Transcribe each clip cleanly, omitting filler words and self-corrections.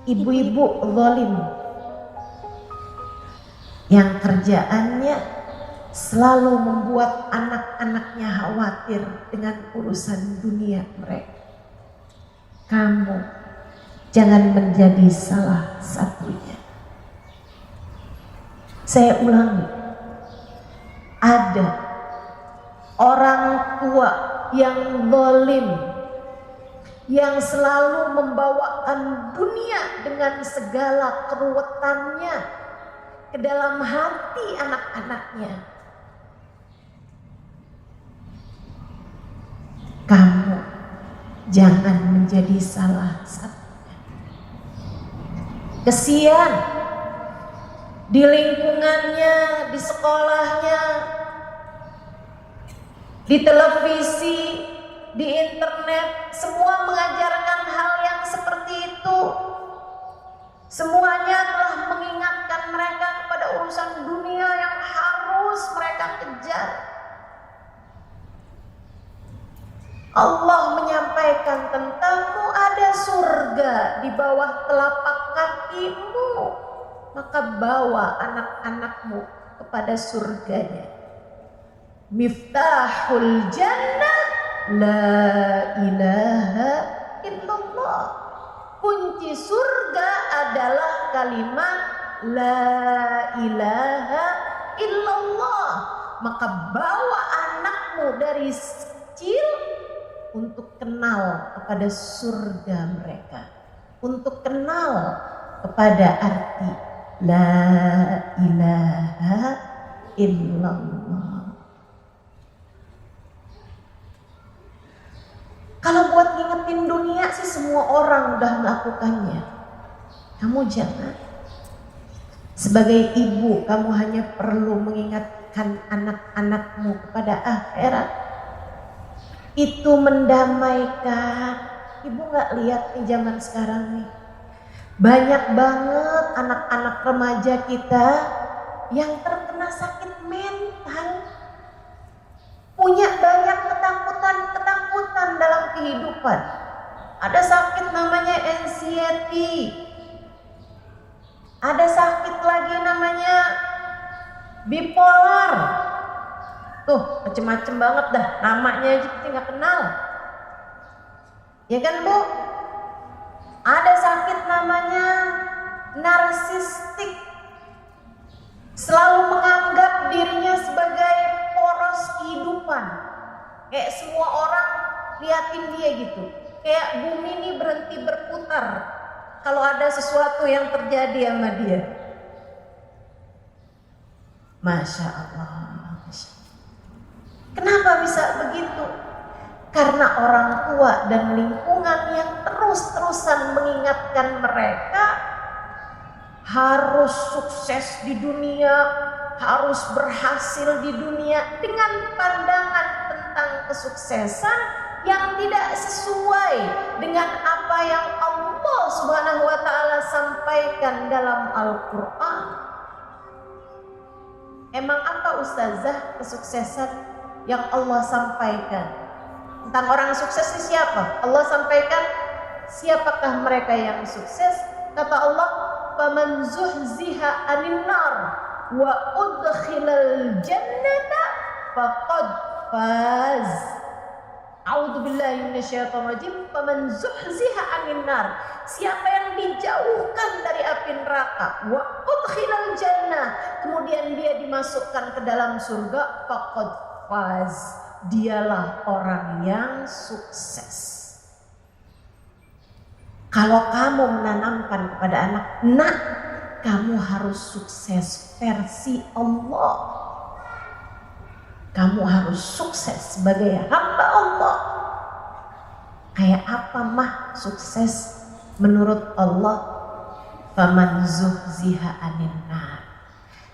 ibu-ibu zalim yang kerjaannya selalu membuat anak-anaknya khawatir dengan urusan dunia mereka. Kamu jangan menjadi salah satunya. Saya ulangi, ada orang tua yang zalim, yang selalu membawakan dunia dengan segala keruwetannya ke dalam hati anak-anaknya. Kamu jangan menjadi salah satunya. Kesian di lingkungannya, di sekolahnya, di televisi, di internet, semua mengajarkan hal yang seperti itu. Semuanya telah mengingatkan mereka kepada urusan dunia yang harus mereka kejar. Allah menyampaikan tentangmu ada surga di bawah telapak kakimu, maka bawa anak-anakmu kepada surganya. Miftahul jannah la ilaha illallah. Kunci surga adalah kalimat la ilaha illallah. Maka bawa anakmu dari kecil untuk kenal kepada surga mereka, untuk kenal kepada arti la ilaha illallah. Kalau buat ngingetin dunia sih semua orang udah melakukannya. Kamu jangan. Sebagai ibu, kamu hanya perlu mengingatkan anak-anakmu kepada akhirat. Itu mendamaikan. Ibu gak lihat nih zaman sekarang nih, banyak banget anak-anak remaja kita yang terkena sakit mental, punya banyak ketakutan dalam kehidupan. Ada sakit namanya anxiety, ada sakit lagi namanya bipolar. Tuh macem-macem banget dah, namanya aja kita nggak kenal, ya kan Bu? Ada sakit namanya narsistik, selalu menganggap dirinya sebagai poros kehidupan, kayak semua orang liatin dia gitu, kayak bumi ini berhenti berputar kalau ada sesuatu yang terjadi sama dia. Masya Allah. Kenapa bisa begitu? Karena orang tua dan lingkungan yang terus-terusan mengingatkan mereka harus sukses di dunia, harus berhasil di dunia dengan pandangan tentang kesuksesan yang tidak sesuai dengan apa yang Allah Subhanahu wa taala sampaikan dalam Al-Qur'an. Emang apa ustazah kesuksesan yang Allah sampaikan? Tentang orang sukses ini siapa? Allah sampaikan siapakah mereka yang sukses? Kata Allah, "Faman zuhziha 'anil nar wa udkhilal jannata faqad faz." A'udzubillahi minasyaitonir rajim. Faman zuhziha 'anil nar, siapa yang dijauhkan dari api neraka, wa udkhilal jannah, kemudian dia dimasukkan ke dalam surga, faqad faz, dialah orang yang sukses. Kalau kamu menanamkan kepada anak, nak, kamu harus sukses versi Allah. Kamu harus sukses sebagai hamba Allah. Kayak apa mah sukses menurut Allah? Faman zuhziha 'anil nar.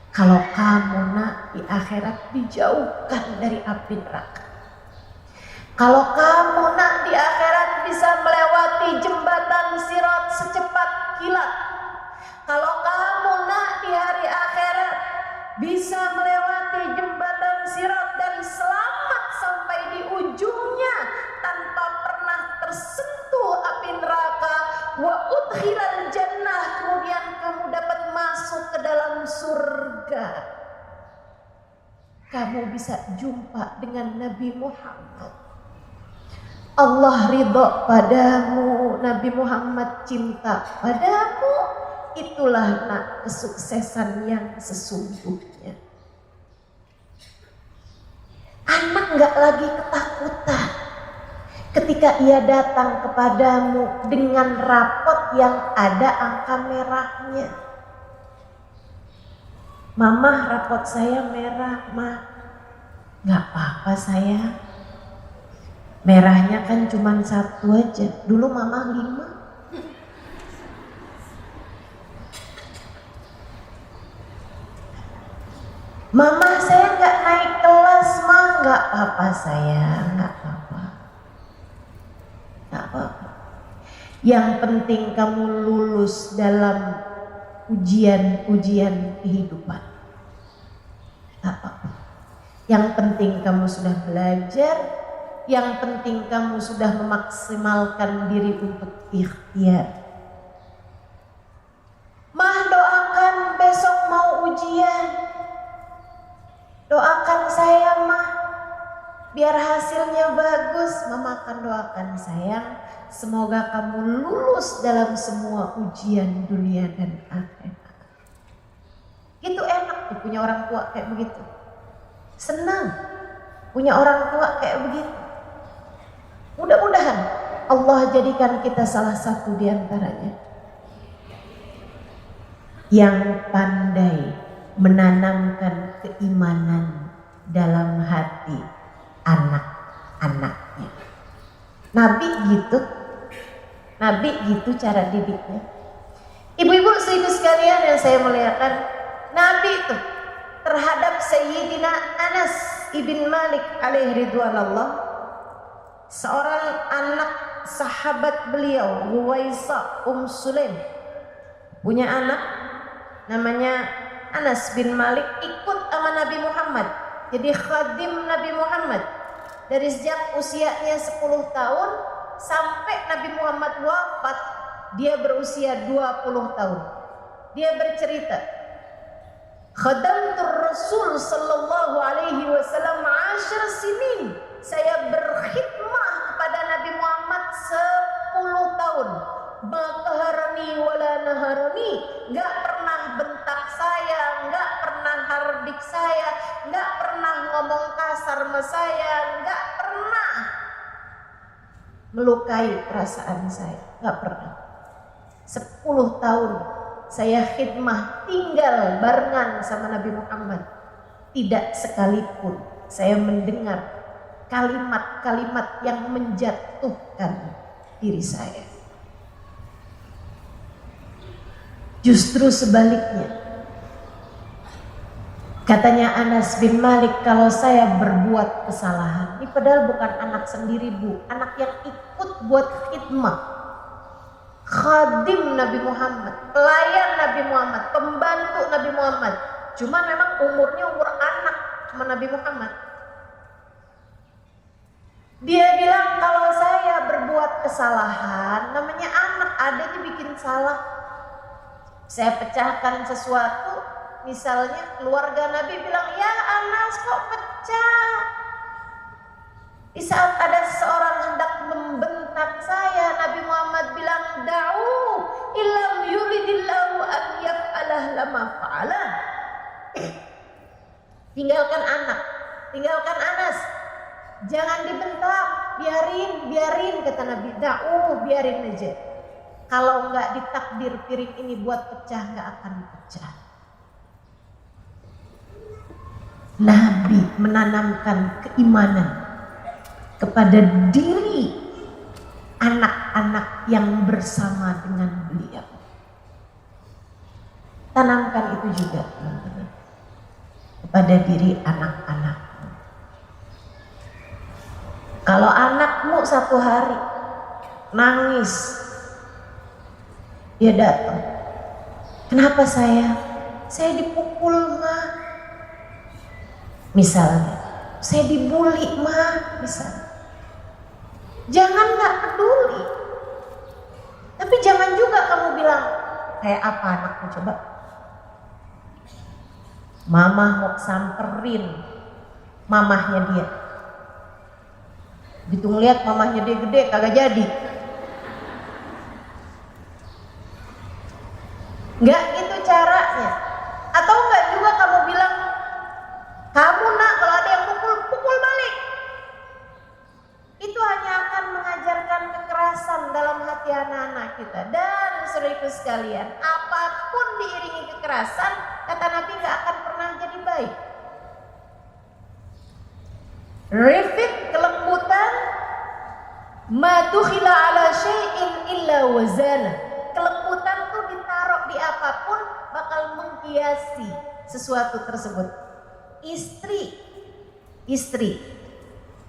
Kalau kamu nak di akhirat dijauhkan dari api neraka. Kalau kamu nak di akhirat bisa melewati jembatan Sirat secepat kilat. Kalau kamu nak di hari akhirat bisa melewati jembatan Sirat dan selamat sampai di ujungnya tanpa pernah tersentuh api neraka, wa udkhilal jannah, kamu bisa jumpa dengan Nabi Muhammad. Allah ridho padamu, Nabi Muhammad cinta padamu. Itulah kesuksesan yang sesungguhnya. Anak gak lagi ketakutan ketika ia datang kepadamu dengan rapot yang ada angka merahnya. Mama, rapot saya merah, Ma. Gak apa-apa sayang. Merahnya kan cuma 1 aja. Dulu Mama 5. Mama, saya gak naik kelas, Ma. Gak apa-apa sayang, gak apa-apa. Gak apa-apa. Yang penting kamu lulus dalam ujian-ujian kehidupan. Gak apa-apa. Yang penting kamu sudah belajar, yang penting kamu sudah memaksimalkan diri untuk ikhtiar. Mah, doakan besok mau ujian. Doakan saya, Mah, biar hasilnya bagus. Mama akan doakan sayang, semoga kamu lulus dalam semua ujian dunia dan akhirat. Itu enak tuh punya orang tua kayak begitu. Senang punya orang tua kayak begitu. Mudah-mudahan Allah jadikan kita salah satu di antaranya yang pandai menanamkan keimanan dalam hati anak-anaknya. Nabi gitu cara didiknya. Ibu-ibu seibu sekalian yang saya muliakan, Nabi itu terhadap Sayyidina Anas ibn Malik alaihi ridwanullah, seorang anak sahabat beliau, Huwaisa Sulaim, punya anak namanya Anas bin Malik, ikut sama Nabi Muhammad, jadi khadim Nabi Muhammad dari sejak usianya 10 tahun sampai Nabi Muhammad wafat. Dia berusia 20 tahun. Dia bercerita, khadamtur Rasul sallallahu alaihi wasallam 10 sinin. Saya berkhidmah kepada Nabi Muhammad 10 tahun. Makaharani wala naharani, enggak pernah bentak saya, enggak pernah hardik saya, enggak pernah ngomong kasar sama saya, enggak pernah melukai perasaan saya, enggak pernah. 10 tahun saya khidmah tinggal barengan sama Nabi Muhammad. Tidak sekalipun saya mendengar kalimat-kalimat yang menjatuhkan diri saya. Justru sebaliknya. Katanya Anas bin Malik, kalau saya berbuat kesalahan, ini padahal bukan anak sendiri Bu, anak yang ikut buat khidmah, khadim Nabi Muhammad, pelayan Nabi Muhammad, pembantu Nabi Muhammad. Cuma memang umurnya umur anak sama Nabi Muhammad. Dia bilang kalau saya berbuat kesalahan, namanya anak, adanya bikin salah, saya pecahkan sesuatu, misalnya keluarga Nabi bilang, ya Anas kok pecah. Di saat ada seseorang hendak membentak saya, Nabi Muhammad bilang, da'u illam yuridillahu an yaf'alah lama fa'alah. Tinggalkan anak, tinggalkan Anas, jangan dibentak, biarin kata Nabi, da'u, biarin aja. Kalau enggak ditakdir piring ini buat pecah, enggak akan pecah. Nabi menanamkan keimanan kepada diri anak-anak yang bersama dengan beliau. Tanamkan itu juga teman-teman kepada diri anak-anak. Kalau anakmu satu hari nangis, dia datang, kenapa saya dipukul Ma, misalnya, saya dibully Ma, misalnya. Jangan gak peduli, tapi jangan juga kamu bilang, kayak apa anakmu coba? Mama mau samperin, mamahnya dia. Begitu ngeliat mamahnya dia gede, kagak jadi. Enggak gitu caranya. Atau enggak juga kamu bilang, kamu nak kalau ada yang pukul, pukul balik. Itu hanya akan mengajarkan kekerasan dalam hati anak-anak kita. Dan saudaraku sekalian, apapun diiringi kekerasan, kata Nabi enggak akan pernah jadi baik. Rifq, kelembutan, ma tukhila ala syai'in illa wazana. Kelembutan tuh ditaruh di apapun bakal menghiasi sesuatu tersebut. Istri,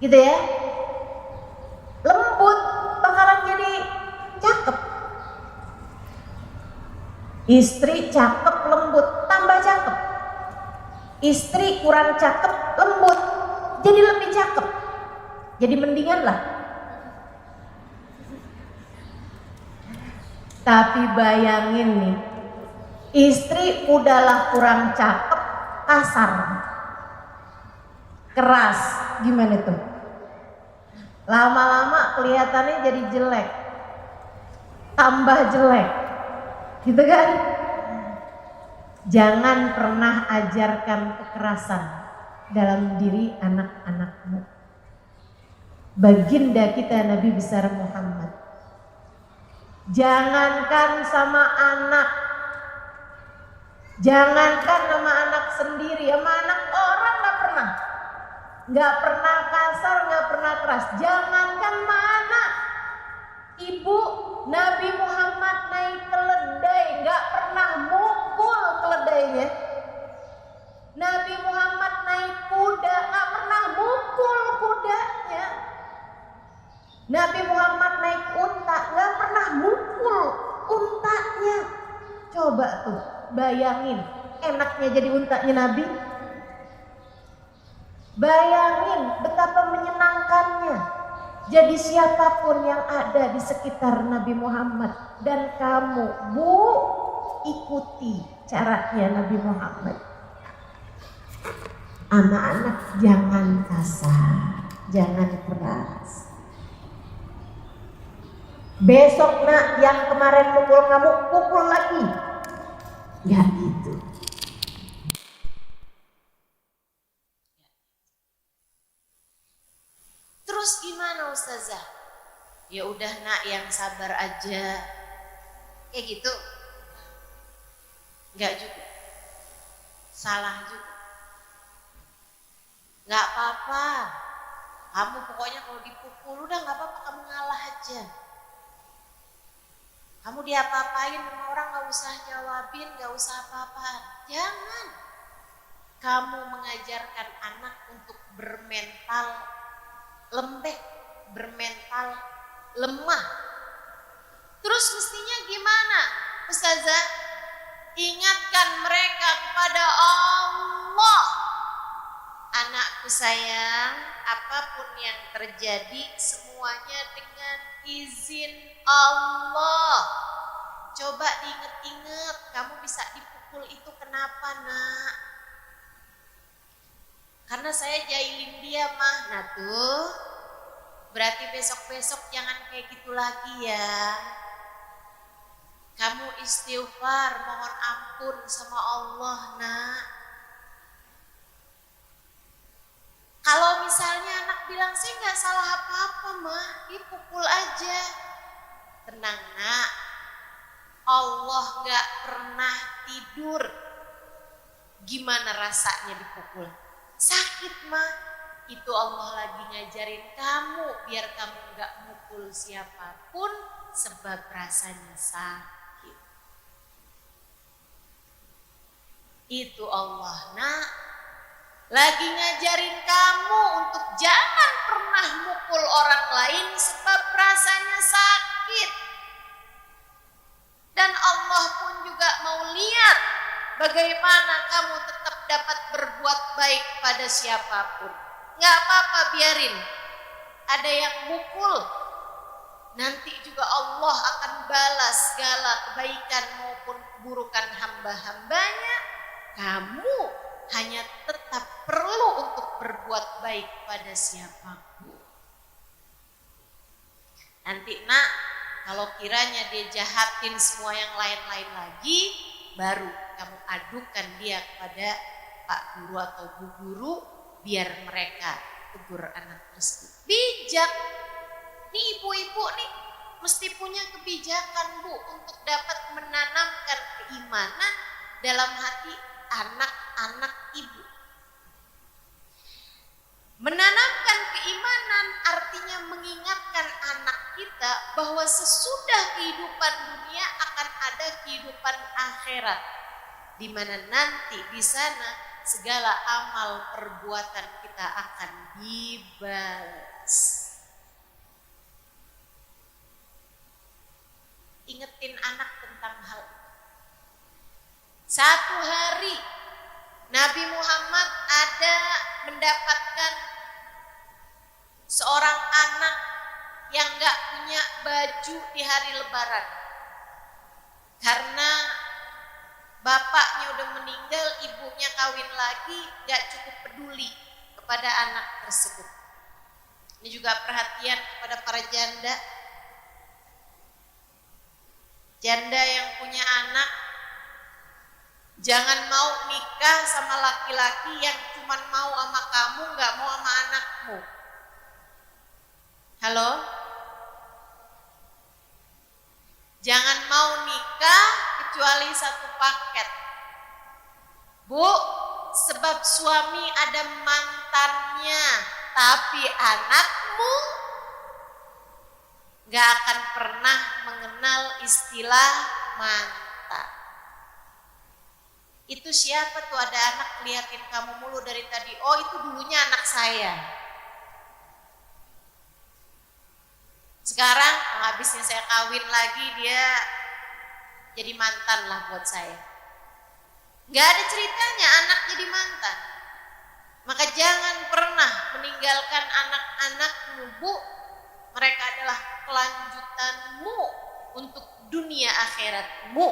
gitu ya. Lembut bakalan jadi cakep. Istri cakep, lembut, tambah cakep. Istri kurang cakep, lembut, jadi lebih cakep. Jadi mendingan lah. Tapi bayangin nih, istri udahlah kurang cakep, kasar, keras, gimana tuh? Lama-lama kelihatannya jadi jelek, tambah jelek, gitu kan? Jangan pernah ajarkan kekerasan dalam diri anak-anakmu. Baginda kita Nabi besar Muhammad, jangankan sama anak, jangankan sama anak sendiri, sama anak orang nggak pernah kasar, nggak pernah keras. Jangankan sama anak, ibu Nabi Muhammad naik keledai nggak pernah mukul keledainya. Nabi Muhammad naik kuda nggak pernah mukul kudanya. Nabi Muhammad naik unta nggak pernah mukul untanya. Coba tuh bayangin, enaknya jadi untanya Nabi. Bayangin betapa menyenangkannya jadi siapapun yang ada di sekitar Nabi Muhammad. Dan kamu, Bu, ikuti caranya Nabi Muhammad. Anak-anak jangan kasar, jangan keras. Besok nak yang kemarin pukul kamu, pukul lagi. Ya gitu. Terus gimana Ustazah? Ya udah nak, yang sabar aja. Kayak gitu? Enggak juga. Salah juga. Enggak apa-apa. Kamu pokoknya kalau dipukul udah enggak apa-apa, kamu ngalah aja. Kamu diapa-apain sama orang gak usah jawabin, gak usah apa-apaan. Jangan. Kamu mengajarkan anak untuk bermental lembek, bermental lemah. Terus mestinya gimana, Ustazah? Ingatkan mereka kepada Allah. Anakku sayang, apapun yang terjadi semuanya dengan izin Allah. Coba diinget-inget, kamu bisa dipukul itu kenapa nak? Karena saya jahilin dia mah. Nah tuh, berarti besok-besok jangan kayak gitu lagi ya. Kamu istighfar, mohon ampun sama Allah nak. Kalau misalnya anak bilang saya nggak salah apa-apa mah, dipukul aja. Tenang nak, Allah nggak pernah tidur. Gimana rasanya dipukul? Sakit mah, itu Allah lagi ngajarin kamu biar kamu nggak mukul siapapun sebab rasanya sakit. Itu Allah nak lagi ngajarin kamu untuk jangan pernah mukul orang lain sebab rasanya sakit. Dan Allah pun juga mau lihat bagaimana kamu tetap dapat berbuat baik pada siapapun. Gak apa-apa, biarin. Ada yang mukul, nanti juga Allah akan balas segala kebaikan maupun keburukan hamba-hambanya. Kamu hanya tetap perlu untuk berbuat kepada siapapun. Nanti nak, kalau kiranya dia jahatin semua yang lain-lain lagi, baru kamu adukan dia kepada Pak Guru atau Bu Guru, biar mereka tegur anak tersebut. Bijak. Nih ibu-ibu nih mesti punya kebijakan Bu untuk dapat menanamkan keimanan dalam hati anak-anak ibu. Menanamkan keimanan artinya mengingatkan anak kita bahwa sesudah kehidupan dunia akan ada kehidupan akhirat, di mana nanti di sana segala amal perbuatan kita akan dibalas. Ingetin anak tentang hal itu. Satu hari Nabi Muhammad ada mendapatkan seorang anak yang gak punya baju di hari Lebaran. Karena bapaknya udah meninggal, ibunya kawin lagi, gak cukup peduli kepada anak tersebut. Ini juga perhatian kepada para janda. Janda yang punya anak, jangan mau nikah sama laki-laki yang cuman mau sama kamu, gak mau sama anakmu. Halo? Jangan mau nikah kecuali satu paket. Bu, sebab suami ada mantannya, tapi anakmu gak akan pernah mengenal istilah mantan. Itu siapa tuh, ada anak liatin kamu mulu dari tadi. Oh, itu dulunya anak saya. Sekarang habisnya saya kawin lagi, dia jadi mantan lah buat saya. Gak ada ceritanya anak jadi mantan. Maka jangan pernah meninggalkan anak-anakmu, Bu. Mereka adalah kelanjutanmu untuk dunia akhiratmu.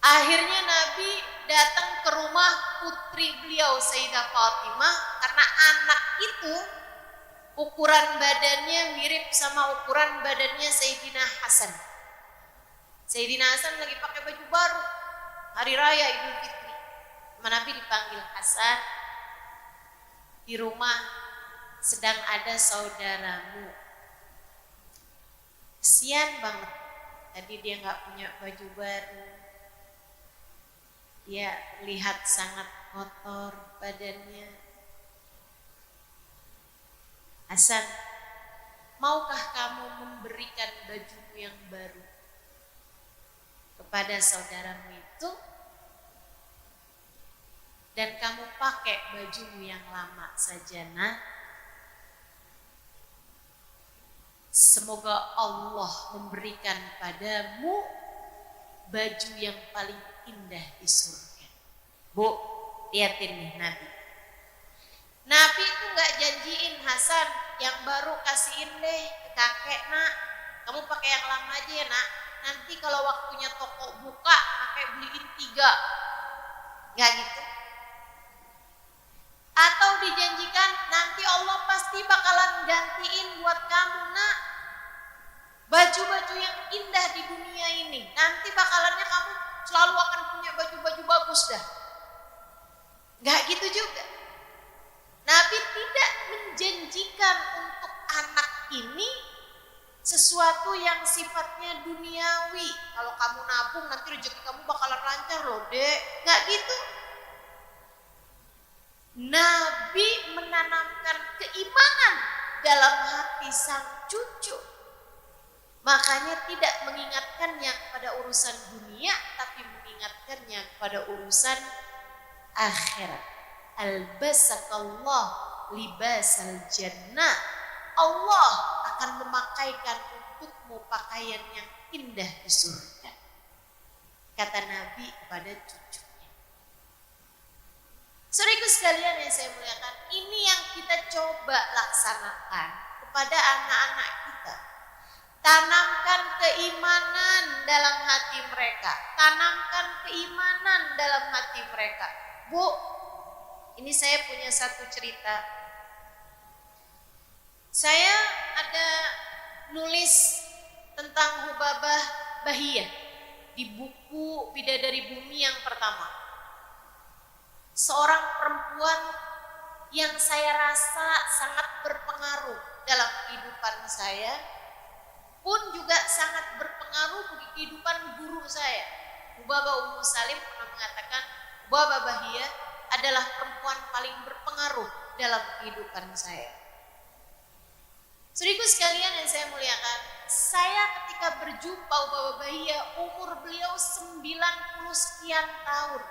Akhirnya Nabi datang ke rumah putri beliau Sayyidah Fatimah, karena anak itu ukuran badannya mirip sama ukuran badannya Sayyidina Hasan. Sayyidina Hasan lagi pakai baju baru hari raya Idul Fitri. Nabi dipanggil Hasan, di rumah sedang ada saudaramu. Kesian banget, tadi dia gak punya baju baru. Dia lihat sangat kotor badannya. Hasan, maukah kamu memberikan bajumu yang baru kepada saudaramu itu, dan kamu pakai bajumu yang lama saja, nak? Semoga Allah memberikan padamu baju yang paling indah di surga. Bu, liatin nih Nabi. Nabi itu gak janjiin Hasan yang baru kasihin deh ke kakek, nak. Kamu pakai yang lama aja ya, nak. Nanti kalau waktunya toko buka, pakai beliin 3. Gak gitu. Atau dijanjikan nanti Allah pasti bakalan gantiin buat kamu, nak, baju-baju yang indah di dunia ini. Nanti bakalannya kamu selalu akan punya baju-baju bagus dah. Gak gitu juga. Nabi tidak menjanjikan untuk anak ini sesuatu yang sifatnya duniawi. Kalau kamu nabung nanti rezeki kamu bakalan lancar loh, Dek. Gak gitu. Nabi menanamkan keimanan dalam hati sang cucu. Makanya tidak mengingatkannya kepada urusan dunia, tapi mengingatkannya kepada urusan akhirat. Albasakallah libasal jannah. Allah akan memakaikan untukmu pakaian yang indah di surga, kata Nabi kepada cucunya. Saudaraku sekalian yang saya muliakan, ini yang kita coba laksanakan kepada anak-anak kita. Tanamkan keimanan dalam hati mereka. Tanamkan keimanan dalam hati mereka. Bu, ini saya punya satu cerita. Saya ada nulis tentang Hubabah Bahiyah di buku Bidadari Bumi yang pertama. Seorang perempuan yang saya rasa sangat berpengaruh dalam kehidupan saya, pun juga sangat berpengaruh bagi kehidupan guru saya. Hubabah Ummu Salim pernah mengatakan, Hubabah Bahiyah adalah perempuan paling berpengaruh dalam kehidupan saya. Saudaraku sekalian yang saya muliakan, saya ketika berjumpa Hubabah Bahiyah, umur beliau 90 sekian tahun.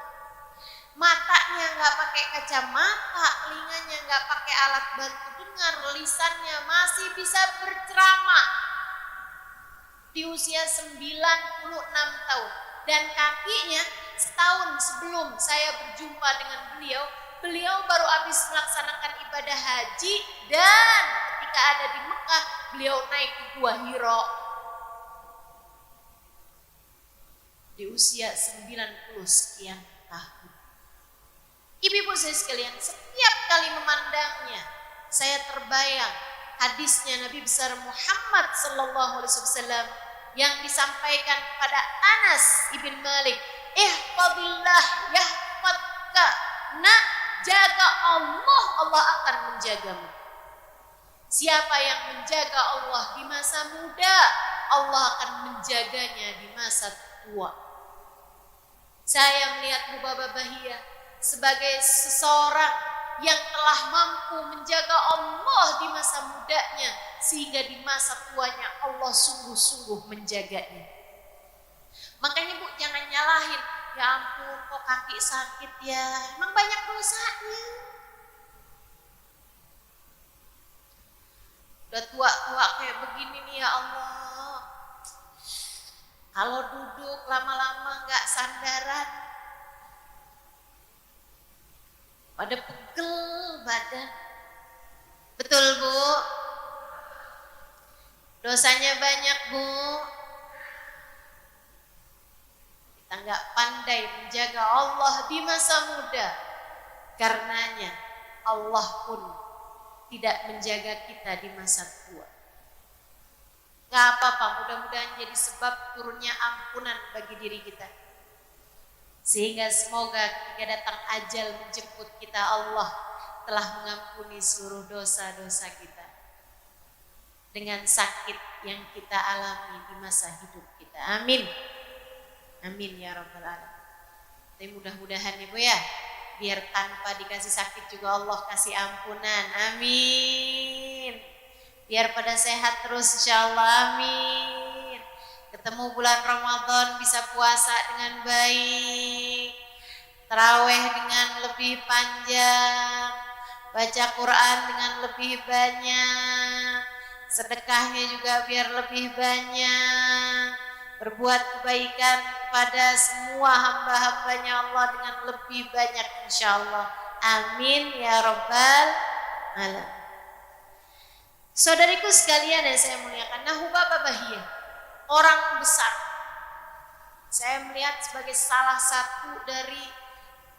Matanya nggak pakai kacamata, telinganya nggak pakai alat bantu dengar, lisannya masih bisa berceramah di usia 96 tahun. Dan kakinya setahun sebelum saya berjumpa dengan beliau, beliau baru habis melaksanakan ibadah haji, dan ketika ada di Mekah, beliau naik ke Gua Hira di usia 90 sekian tahun. Ibu-ibu saya sekalian, setiap kali memandangnya, saya terbayang hadisnya Nabi besar Muhammad sallallahu alaihi wasallam yang disampaikan kepada Anas ibn Malik, ihfadillah yahfadka, nak, jaga Allah, Allah akan menjagamu. Siapa yang menjaga Allah di masa muda, Allah akan menjaganya di masa tua. Saya melihat Hubabah Bahiyah sebagai seseorang yang telah mampu menjaga Allah di masa mudanya, sehingga di masa tuanya Allah sungguh-sungguh menjaganya. Makanya Bu, jangan nyalahin, ya ampun kok kaki sakit ya, emang banyak dosanya. Udah tua-tua kayak begini nih ya Allah, kalau duduk lama-lama gak sandaran, pada pegel badan. Betul Bu? Dosanya banyak Bu. Kita nggak pandai menjaga Allah di masa muda, karenanya Allah pun tidak menjaga kita di masa tua. Gak apa-apa, mudah-mudahan jadi sebab turunnya ampunan bagi diri kita, sehingga semoga ketika datang ajal menjemput kita, Allah telah mengampuni seluruh dosa-dosa kita dengan sakit yang kita alami di masa hidup kita. Amin. Amin ya rabbal alamin. Tapi mudah-mudahan Ibu ya, biar tanpa dikasih sakit juga Allah kasih ampunan. Amin. Biar pada sehat terus insyaallah. Amin. Ketemu bulan Ramadan bisa puasa dengan baik, taraweh dengan lebih panjang, baca Quran dengan lebih banyak, sedekahnya juga biar lebih banyak, berbuat kebaikan pada semua hamba-hambanya Allah dengan lebih banyak insyaallah. Amin ya rabbal alamin. Saudariku sekalian yang saya muliakan, Hubabah Bahiyah orang besar, saya melihat sebagai salah satu dari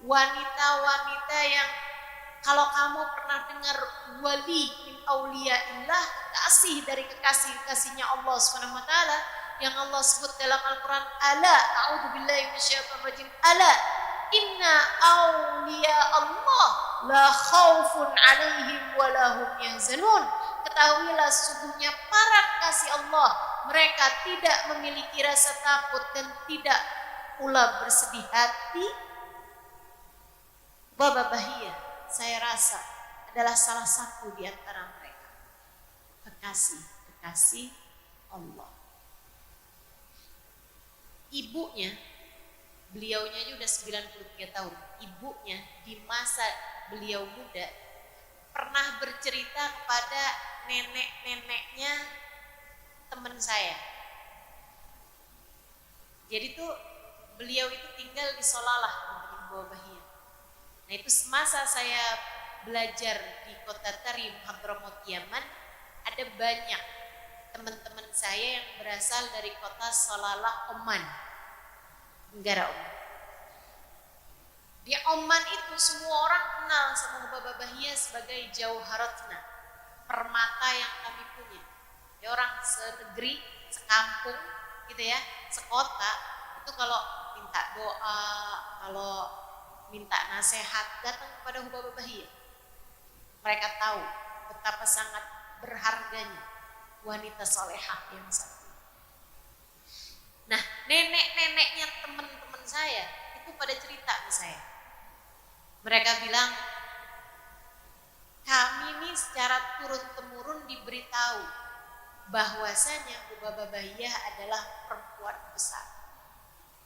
wanita-wanita yang, kalau kamu pernah dengar wali min auliyaillah, kasih dari kekasih-kasihnya Allah Subhanahu wa taala, yang Allah sebut dalam Al-Qur'an, ala a'udzubillahi minasyaitonir rajim, ala inna auliya Allah la khaufun 'alaihim wa la hum yahzanun. Ketahuilah sesungguhnya para kekasih Allah, mereka tidak memiliki rasa takut dan tidak pula bersedih hati. Hubabah Bahiyah saya rasa adalah salah satu di antara mereka, kekasih Allah. Ibunya, beliaunya juga udah 93 tahun. Ibunya di masa beliau muda pernah bercerita kepada nenek-neneknya teman saya. Jadi tuh beliau itu tinggal di Solalah, Hubabah Bahiyah. Nah itu semasa saya belajar di kota Tarim, Hadramaut, Yaman, ada banyak teman-teman saya yang berasal dari kota Solalah, Oman, negara Oman. Di Oman itu semua orang kenal sama Hubabah Bahiyah sebagai jauharatna, permata yang kami punya. Dia orang senegeri, sekampung gitu ya, sekota, itu kalau minta doa, kalau minta nasihat datang kepada Hubabah Bahiyah. Mereka tahu betapa sangat berharganya wanita solehah yang satu. Nah, nenek-neneknya teman-teman saya itu pada cerita ke saya. Mereka bilang, kami ini secara turun-temurun diberitahu bahwasanya Hubabah Bahiyah adalah perempuan besar,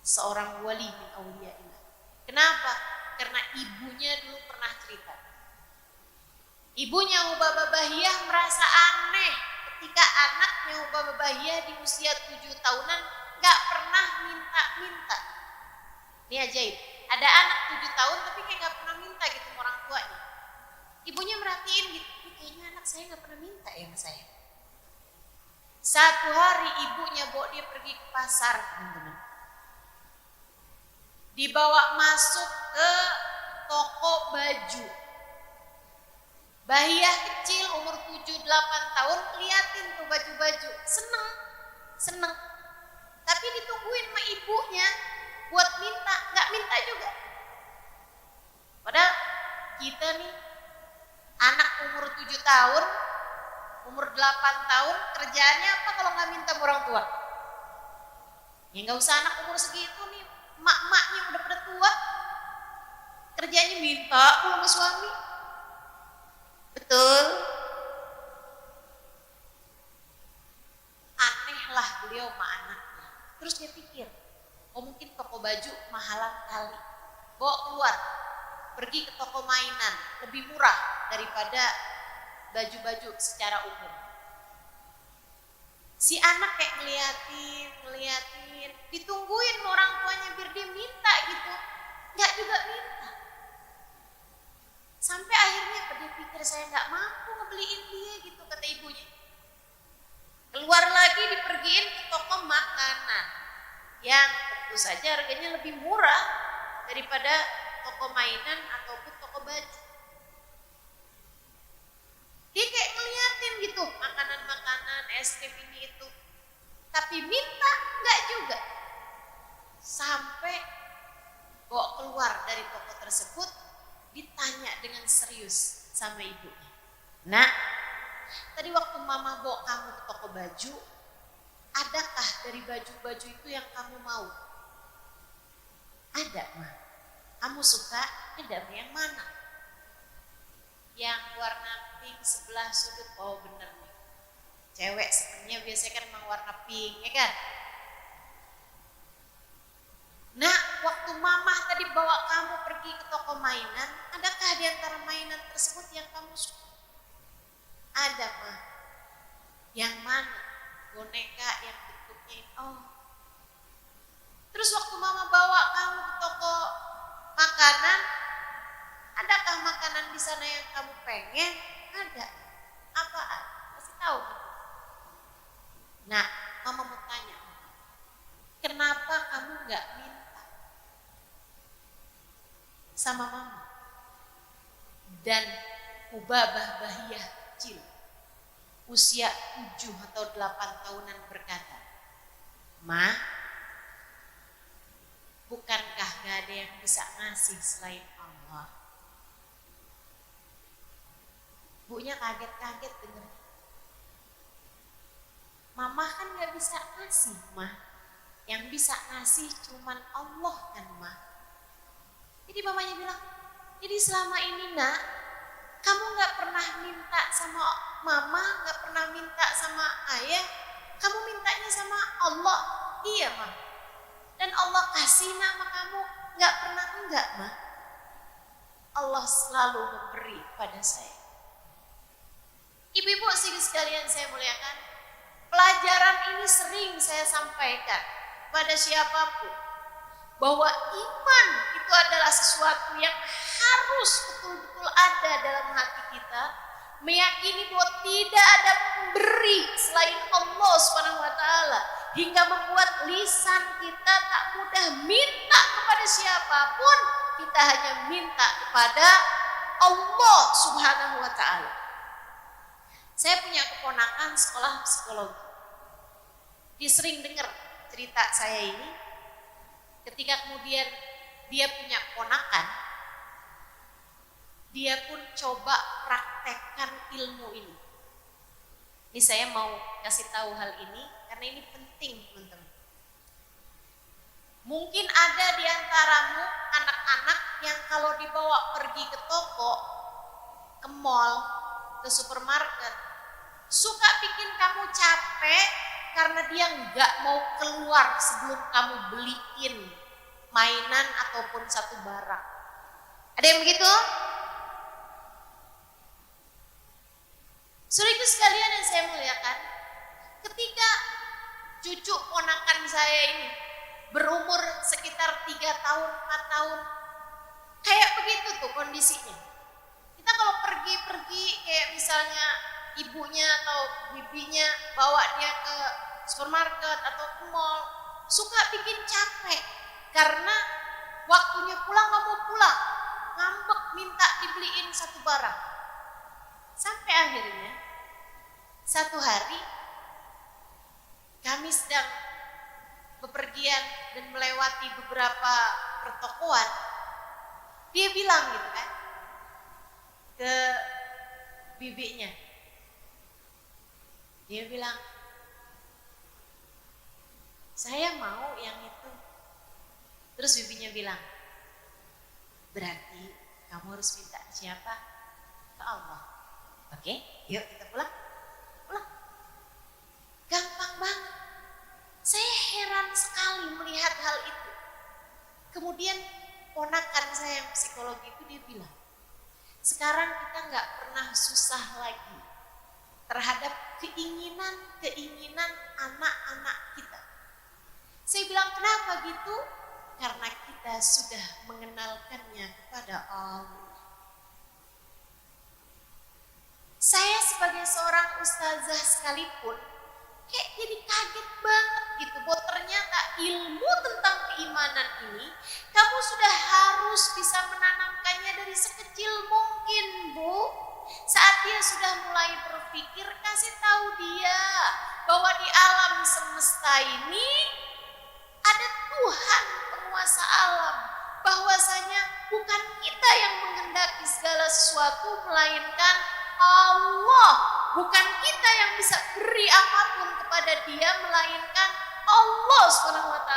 seorang wali min auliyaillah. Kenapa? Karena ibunya dulu pernah cerita. Ibunya Hubabah Bahiyah merasa aneh ketika anaknya Hubabah Bahiyah di usia 7 tahunan gak pernah minta-minta. Ini ajaib. Ada anak 7 tahun tapi kayak gak pernah minta gitu sama orang tuanya. Ibunya merhatiin gitu, ini kayaknya anak saya gak pernah minta ya sama saya. Satu hari ibunya bawa dia pergi ke pasar, teman-teman. Dibawa masuk ke toko baju. Bahiyah kecil umur 7-8 tahun liatin tuh baju-baju, seneng. Tapi ditungguin sama ibunya buat minta, gak minta juga. Padahal kita nih anak umur 7 tahun, umur 8 tahun, kerjaannya apa kalau gak minta sama orang tua? Ya gak usah anak umur segitu nih, mak-maknya udah pada tua, kerjanya minta sama suami. Betul. Aneh lah beliau sama anaknya. Terus dia pikir, oh mungkin toko baju mahalan kali, bawa keluar, pergi ke toko mainan, lebih murah daripada baju-baju secara umum. Si anak kayak ngeliatin, ditungguin orang tuanya biar dia minta gitu, nggak juga minta. Sampai akhirnya dia pikir saya nggak mampu ngebeliin dia gitu, kata ibunya. Keluar lagi dipergiin ke toko makanan yang tentu saja harganya lebih murah daripada toko mainan ataupun toko baju. Dia kayak ngeliatin gitu makanan-makanan, es krim ini itu, tapi minta nggak juga. Sampai bawa keluar dari toko tersebut, ditanya dengan serius sama ibunya. Nak, tadi waktu mama bawa kamu ke toko baju, adakah dari baju-baju itu yang kamu mau? Ada, Ma. Kamu suka? Ada, yang mana? Yang warna pink sebelah sudut. Oh bener nih, cewek sebenarnya biasanya kan emang warna pink, ya kan? Nah, waktu mama tadi bawa kamu pergi ke toko mainan, adakah di antara mainan tersebut yang kamu suka? Ada, Ma. Yang mana? Boneka yang bentuknya oh. Terus waktu mama bawa kamu ke toko makanan, adakah makanan di sana yang kamu pengen? Ada. Apaan? Kasih tahu. Nah, mama mau tanya, kenapa kamu nggak minta sama mama? Dan Hubabah Bahiyah kecil, usia 7 atau 8 tahunan berkata, Ma, bukankah gak ada yang bisa ngasih selain Allah? Bunya kaget-kaget denger. Mama kan gak bisa ngasih, Ma. Yang bisa ngasih cuman Allah kan, Ma. Jadi mamanya bilang, jadi selama ini nak, kamu gak pernah minta sama mama, gak pernah minta sama ayah, kamu mintanya sama Allah. Iya, Ma. Dan Allah kasih nama kamu, gak pernah enggak, Ma. Allah selalu memberi pada saya. Ibu-ibu sekalian saya muliakan, pelajaran ini sering saya sampaikan pada siapapun, bahwa iman itu adalah sesuatu yang harus betul-betul ada dalam hati kita, meyakini bahwa tidak ada pemberi selain Allah Subhanahu wa taala, hingga membuat lisan kita tak mudah minta kepada siapapun kita hanya minta kepada Allah Subhanahu wa ta'ala. Saya punya keponakan sekolah psikologi. Dia sering dengar cerita saya ini. Ketika kemudian dia punya keponakan, dia pun coba praktekkan ilmu ini. Ini saya mau kasih tahu hal ini karena ini penting, teman-teman. Mungkin ada di antaramu anak-anak yang kalau dibawa pergi ke toko, ke mall, ke supermarket, suka bikin kamu capek karena dia nggak mau keluar sebelum kamu beliin mainan ataupun satu barang. Ada yang begitu? Saudaraku sekalian yang saya muliakan, ketika cucu ponakan saya ini berumur sekitar 3 tahun, 4 tahun, kayak begitu tuh kondisinya. Kita kalau pergi-pergi kayak misalnya ibunya atau bibinya bawa dia ke supermarket atau ke mall, suka bikin capek karena waktunya pulang nggak mau pulang, ngambek minta dibeliin satu barang. Sampai akhirnya satu hari kami sedang bepergian dan melewati beberapa pertokoan, dia bilang gitu kan ke bibinya, dia bilang, saya mau yang itu. Terus bibinya bilang, berarti kamu harus minta siapa? Ke Allah. Oke, yuk kita pulang. Pulang. Gampang banget. Saya heran sekali melihat hal itu. Kemudian ponakan saya yang psikologi itu dia bilang, sekarang kita nggak pernah susah lagi terhadap keinginan anak-anak kita. Saya bilang, kenapa gitu? Karena kita sudah mengenalkannya kepada Allah. Saya sebagai seorang ustazah sekalipun kayak jadi kaget banget gitu, bahwa ternyata ilmu tentang keimanan ini kamu sudah harus bisa menanamkannya dari sekecil mungkin, Bu. Saat dia sudah mulai berpikir, kasih tahu dia bahwa di alam semesta ini ada Tuhan penguasa alam, bahwasanya bukan kita yang menghendaki segala sesuatu melainkan Allah, bukan kita yang bisa beri apapun kepada dia melainkan Allah SWT.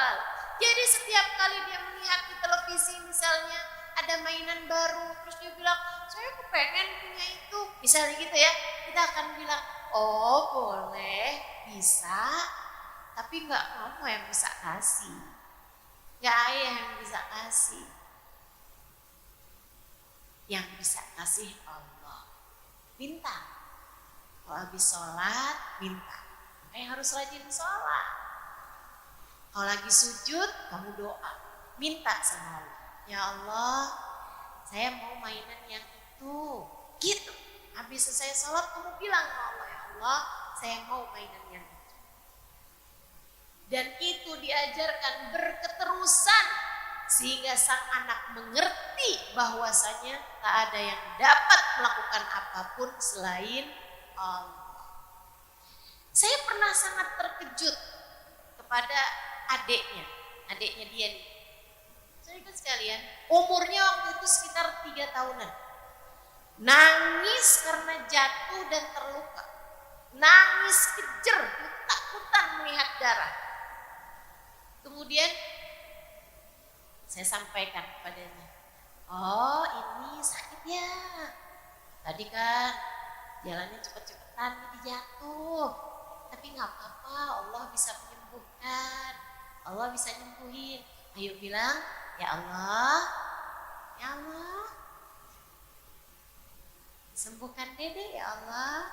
Jadi setiap kali dia melihat di televisi misalnya ada mainan baru, terus dia bilang, saya kepengen punya itu, misalnya gitu ya, kita akan bilang, oh boleh, bisa, tapi nggak kamu yang bisa kasih, nggak ayah yang bisa kasih, yang bisa kasih Allah. Minta, kalau habis sholat minta, makanya harus rajin sholat. Kalau lagi sujud kamu doa, minta sama Allah, ya Allah saya mau mainan yang itu, gitu. Habis selesai sholat kamu bilang ke Allah, ya Allah saya mau mainan yang itu. Dan itu diajarkan berketerusan sehingga sang anak mengerti bahwasanya tak ada yang dapat melakukan apapun selain Allah. Saya pernah sangat terkejut kepada adiknya dia nih. Saudara sekalian, umurnya waktu itu sekitar 3 tahunan. Nangis karena jatuh dan terluka. Nangis kejer, ketakutan melihat darah. Kemudian saya sampaikan kepadanya, oh ini sakit ya, tadi kan jalannya cepet-cepetan jadi jatuh, tapi gak apa-apa, Allah bisa menyembuhkan, Allah bisa nyembuhin. Ayo bilang, ya Allah, ya Allah, sembuhkan Dede ya Allah,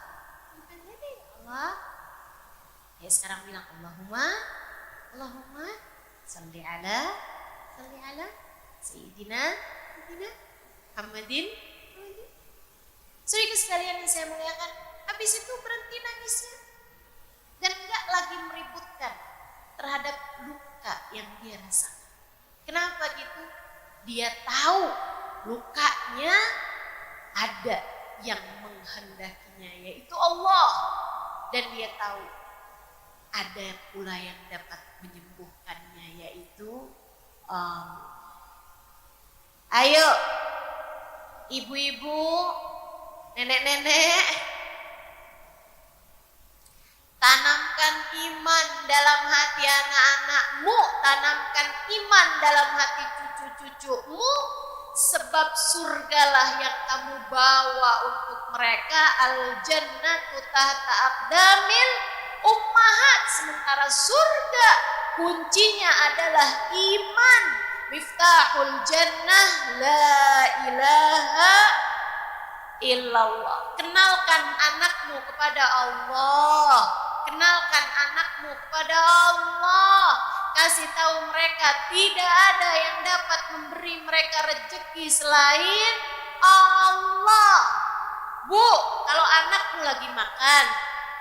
sembuhkan Dede ya Allah. Ya sekarang bilang, Allahumma salli ala Sayyidina Muhammadin. Saudara sekalian yang saya muliakan, habis itu berhenti nangisnya dan enggak lagi meributkan terhadap luka yang dia rasakan. Kenapa gitu? Dia tahu lukanya ada yang menghendakinya, yaitu Allah. Dan dia tahu ada pula yang dapat menyembuhkannya, yaitu Allah. Ayo ibu-ibu, nenek-nenek, tanamkan iman dalam hati anak-anakmu, tanamkan iman dalam hati cucu-cucumu, sebab surgalah yang kamu bawa untuk mereka. Al-jannatu tahta aqdamil ummahat. Sementara surga kuncinya adalah iman. Miftahul jannah la ilaha illallah. Kenalkan anakmu kepada Allah. Kenalkan anakmu kepada Allah. Kasih tahu mereka tidak ada yang dapat memberi mereka rezeki selain Allah. Bu, kalau anakmu lagi makan,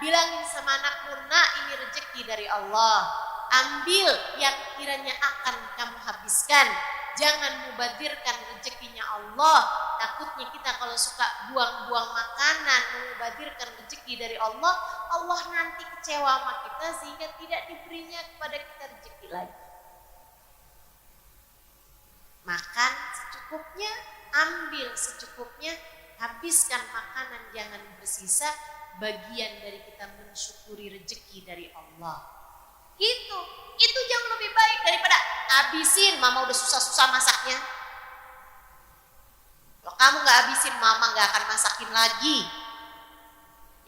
bilangin sama anakmu, nak, ini rezeki dari Allah. Ambil yang kiranya akan kamu habiskan. Jangan mubadirkan rezekinya Allah. Takutnya kita kalau suka buang-buang makanan, mubadirkan rezeki dari Allah, Allah nanti kecewa sama kita sehingga tidak diberinya kepada kita rezeki lagi. Makan secukupnya, ambil secukupnya, habiskan makanan, jangan bersisa. Bagian dari kita mensyukuri rezeki dari Allah. Itu jauh lebih baik daripada habisin, mama udah susah-susah masaknya. Kalau kamu gak habisin, mama gak akan masakin lagi.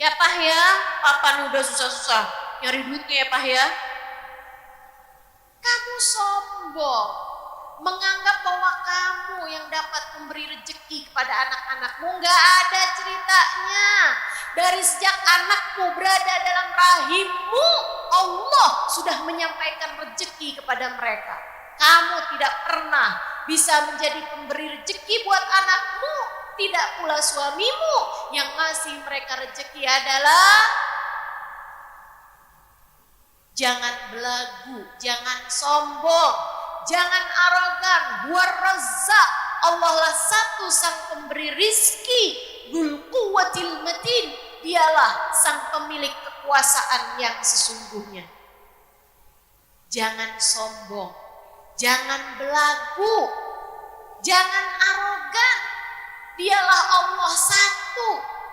Ya Pah ya, papa nih udah susah-susah nyari duitnya ya Pah ya. Kamu sombong, menganggap bahwa kamu yang dapat memberi rezeki kepada anak-anakmu. Gak ada ceritanya. Dari sejak anakmu berada dalam rahimmu, Allah sudah menyampaikan rezeki kepada mereka. Kamu tidak pernah bisa menjadi pemberi rezeki buat anakmu. Tidak pula suamimu. Yang ngasih mereka rezeki adalah jangan belagu, jangan sombong, jangan arogan. Huwa Razzaq, Allah lah satu sang pemberi rizki. Dzul quwwatil matin, dialah sang pemilik kekuasaan yang sesungguhnya. Jangan sombong, jangan belagu, jangan arogan. Dialah Allah satu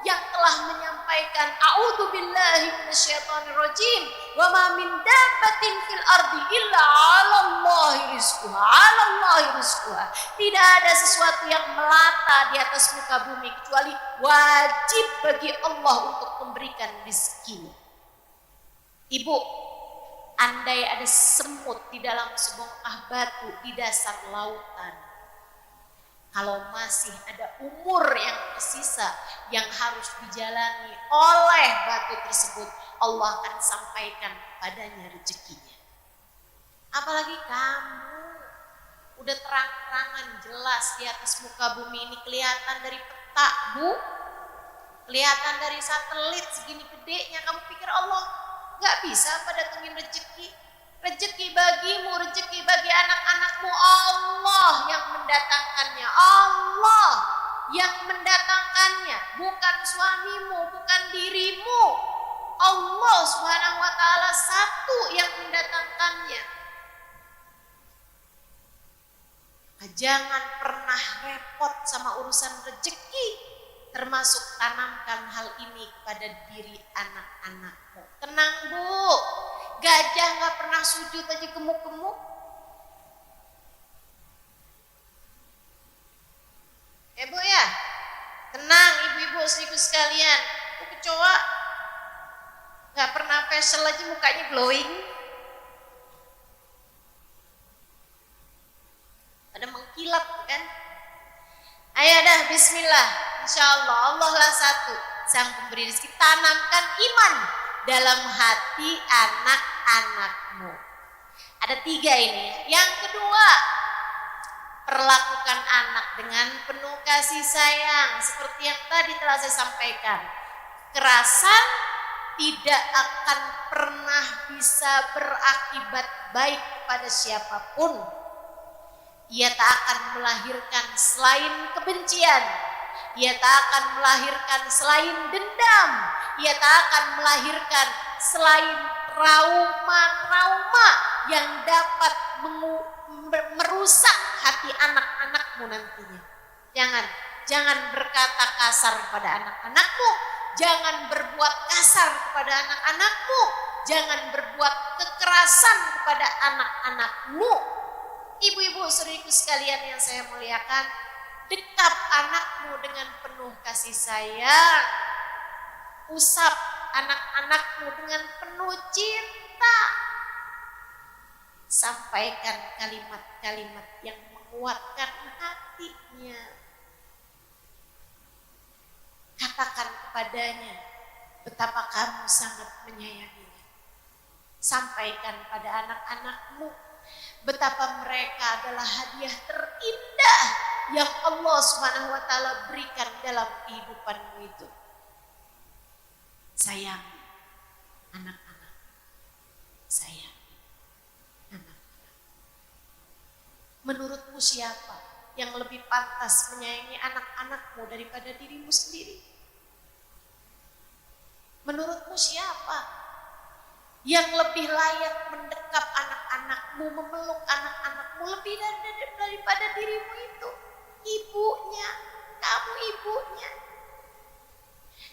yang telah menyampaikan a'udzubillahi minasyaitonirrajim, wa ma min dabbatin fil ardi illa 'alallahi rizquha. Tidak ada sesuatu yang melata di atas muka bumi kecuali wajib bagi Allah untuk memberikan rezeki. Ibu, andai ada semut di dalam sebongkah batu di dasar lautan, kalau masih ada umur yang tersisa yang harus dijalani oleh batu tersebut, Allah akan sampaikan padanya rezekinya. Apalagi kamu udah terang-terangan jelas di atas muka bumi ini, kelihatan dari peta, Bu, kelihatan dari satelit segini gedenya. Kamu pikir Allah gak bisa apa datengin rezeki? Rezeki bagimu, rezeki bagi anak-anakmu, Allah yang mendatangkannya. Allah yang mendatangkannya, bukan suamimu, bukan dirimu. Allah Subhanahu wa ta'ala satu yang mendatangkannya. Jangan pernah repot sama urusan rezeki, termasuk tanamkan hal ini pada diri anak-anakmu. Tenang, Bu. Gajah gak pernah sujud aja gemuk-gemuk. Bu ya, tenang ibu-ibu ibu sekalian. Kecoa gak pernah facial aja mukanya glowing. Pada mengkilap kan. Ayo dah, bismillah. Insya Allah, Allah lah satu sang pemberi rezeki. Tanamkan iman dalam hati anak-anakmu. Ada 3 ini. Yang kedua, perlakukan anak dengan penuh kasih sayang. Seperti yang tadi telah saya sampaikan. Kekerasan tidak akan pernah bisa berakibat baik kepada siapapun. ia tak akan melahirkan selain kebencian. Ia tak akan melahirkan selain dendam. Ia tak akan melahirkan selain trauma-trauma yang dapat merusak hati anak-anakmu nantinya. Jangan berkata kasar kepada anak-anakmu. Jangan berbuat kasar kepada anak-anakmu. Jangan berbuat kekerasan kepada anak-anakmu. Ibu-ibu saudariku sekalian yang saya muliakan, dekap anakmu dengan penuh kasih sayang. Usap anak-anakmu dengan penuh cinta. Sampaikan kalimat-kalimat yang menguatkan hatinya. Katakan kepadanya betapa kamu sangat menyayanginya. Sampaikan pada anak-anakmu betapa mereka adalah hadiah terindah yang Allah Subhanahu wa taala berikan dalam kehidupanmu itu. Sayang anak-anak. Sayang anak-anak. Menurutmu siapa yang lebih pantas menyayangi anak-anakmu daripada dirimu sendiri? Menurutmu siapa yang lebih layak mendekap anak-anakmu, memeluk anak-anakmu lebih daripada dirimu itu? Ibunya, kamu ibunya.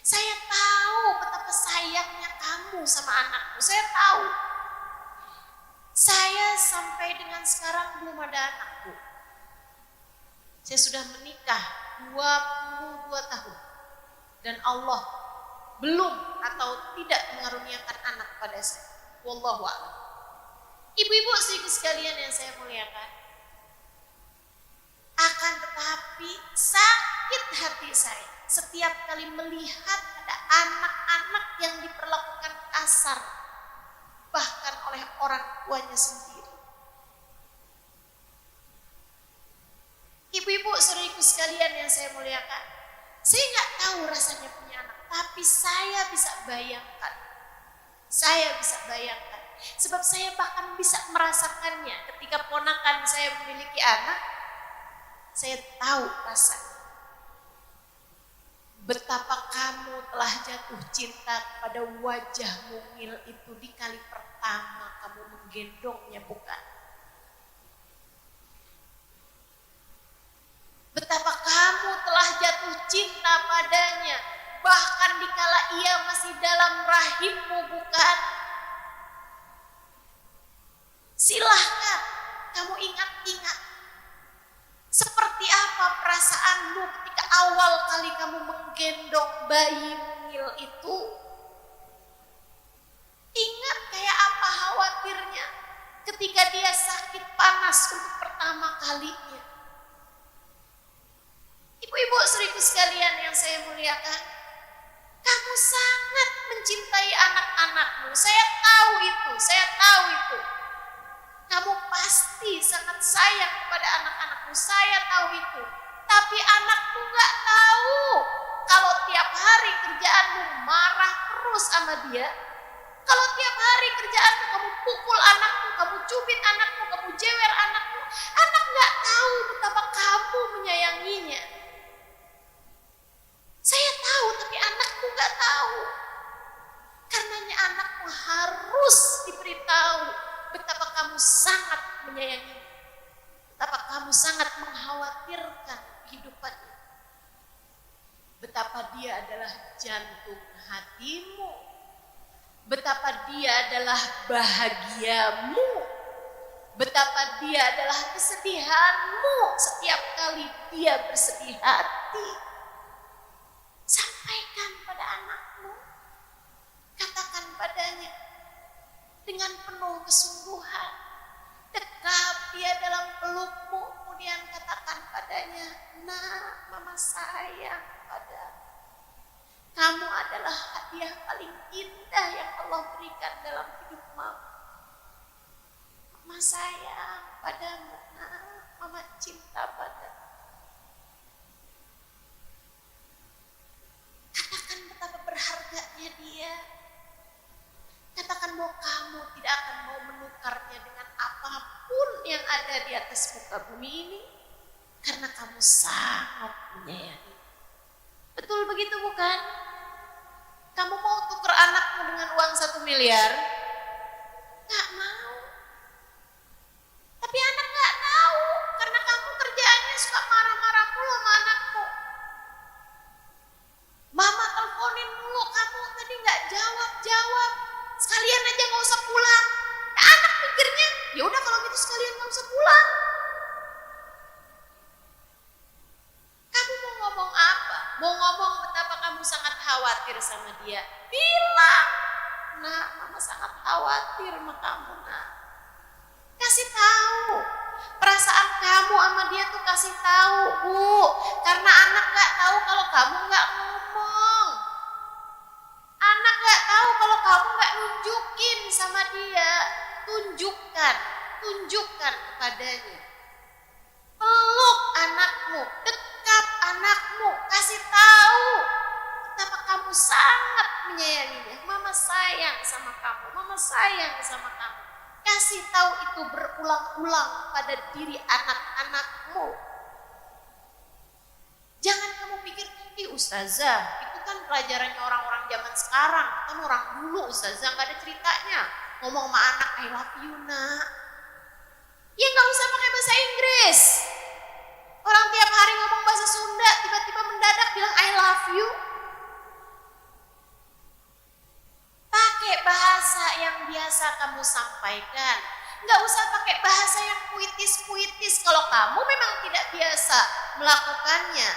Saya tahu betapa sayangnya kamu sama anakmu. Saya tahu. Saya sampai dengan sekarang belum ada anakku. Saya sudah menikah 22 tahun. Dan Allah belum atau tidak mengaruniakan anak pada saya. Wallahu a'lam. Ibu-ibu sekalian yang saya muliakan, akan tetapi sakit hati saya setiap kali melihat ada anak-anak yang diperlakukan kasar bahkan oleh orang tuanya sendiri. Ibu-ibu saudariku sekalian yang saya muliakan, saya nggak tahu rasanya punya anak, tapi saya bisa bayangkan. Saya bisa bayangkan. Sebab saya bahkan bisa merasakannya ketika ponakan saya memiliki anak. Saya tahu rasanya. Betapa kamu telah jatuh cinta kepada wajah mungil itu di kali pertama kamu menggendongnya, bukan? Betapa kamu telah jatuh cinta padanya bahkan dikala ia masih dalam rahimmu, bukan? Silahkan kamu ingat-ingat seperti apa perasaanmu ketika awal kali kamu menggendong bayi mungil itu. Ingat kayak apa khawatirnya ketika dia sakit panas untuk pertama kalinya. Ibu-ibu saudariku sekalian yang saya muliakan, kamu sangat mencintai anak-anakmu. Saya tahu itu, saya tahu itu. Kamu pasti sangat sayang kepada anak-anakmu, saya tahu itu. Tapi anakmu gak tahu kalau tiap hari kerjaanmu marah terus sama dia. Kalau tiap hari kerjaanmu kamu pukul anakmu, kamu cubit anakmu, kamu jewer anakmu. Anak gak tahu betapa kamu menyayanginya. Saya tahu, tapi anakku gak tahu. Karenanya anakmu harus diberitahu betapa kamu sangat menyayangi, betapa kamu sangat mengkhawatirkan kehidupannya, betapa dia adalah jantung hatimu, betapa dia adalah bahagiamu, betapa dia adalah kesedihanmu setiap kali dia bersedih hati. Sampaikan pada anakmu, katakan padanya dengan penuh kesungguhan, dekap dia dalam pelukmu, kemudian katakan padanya, "Nak, mama sayang padamu. Kamu adalah hadiah paling indah yang Allah berikan dalam hidup mama. Mama sayang padamu, nak, mama cinta padamu." Katakan betapa berharganya dia. Katakan bahwa kamu tidak akan mau menukarnya dengan apapun yang ada ada di atas muka bumi ini karena kamu sangat menyayangi. Betul begitu bukan? Kamu mau tuker anakmu dengan uang 1 miliar? Gak mau. Tapi anak gak tahu karena kamu kerjaannya suka marah-marah mulu sama anakmu. Mama teleponin mulu, kamu tadi gak jawab-jawab. Sekalian aja gak usah pulang. Nah, anak pikirnya, ya udah kalau gitu sekalian gak usah pulang. Kamu mau ngomong apa? Mau ngomong betapa kamu sangat khawatir sama dia? Bilang, nak, mama sangat khawatir sama kamu, nak. Kasih tahu. Perasaan kamu sama dia tuh kasih tahu, Bu. Karena anak gak tahu kalau kamu gak ngomong. Anak gak tahu kalau kamu gak nunjukin sama dia. Tunjukkan kepadanya. Peluk anakmu, dekap anakmu, kasih tahu betapa kamu sangat menyayanginya. Mama sayang sama kamu, mama sayang sama kamu. Kasih tahu itu berulang-ulang pada diri anak-anakmu. Jangan kamu pikir, ustazah, itu kan pelajarannya orang-orang zaman sekarang. Kan orang dulu ustazah, gak ada ceritanya. Ngomong sama anak, I love you, nak. Ya gak usah pakai bahasa Inggris. Orang tiap hari ngomong bahasa Sunda, tiba-tiba mendadak bilang I love you. Pakai bahasa yang biasa kamu sampaikan. Gak usah pakai bahasa yang puitis-puitis kalau kamu memang tidak biasa melakukannya.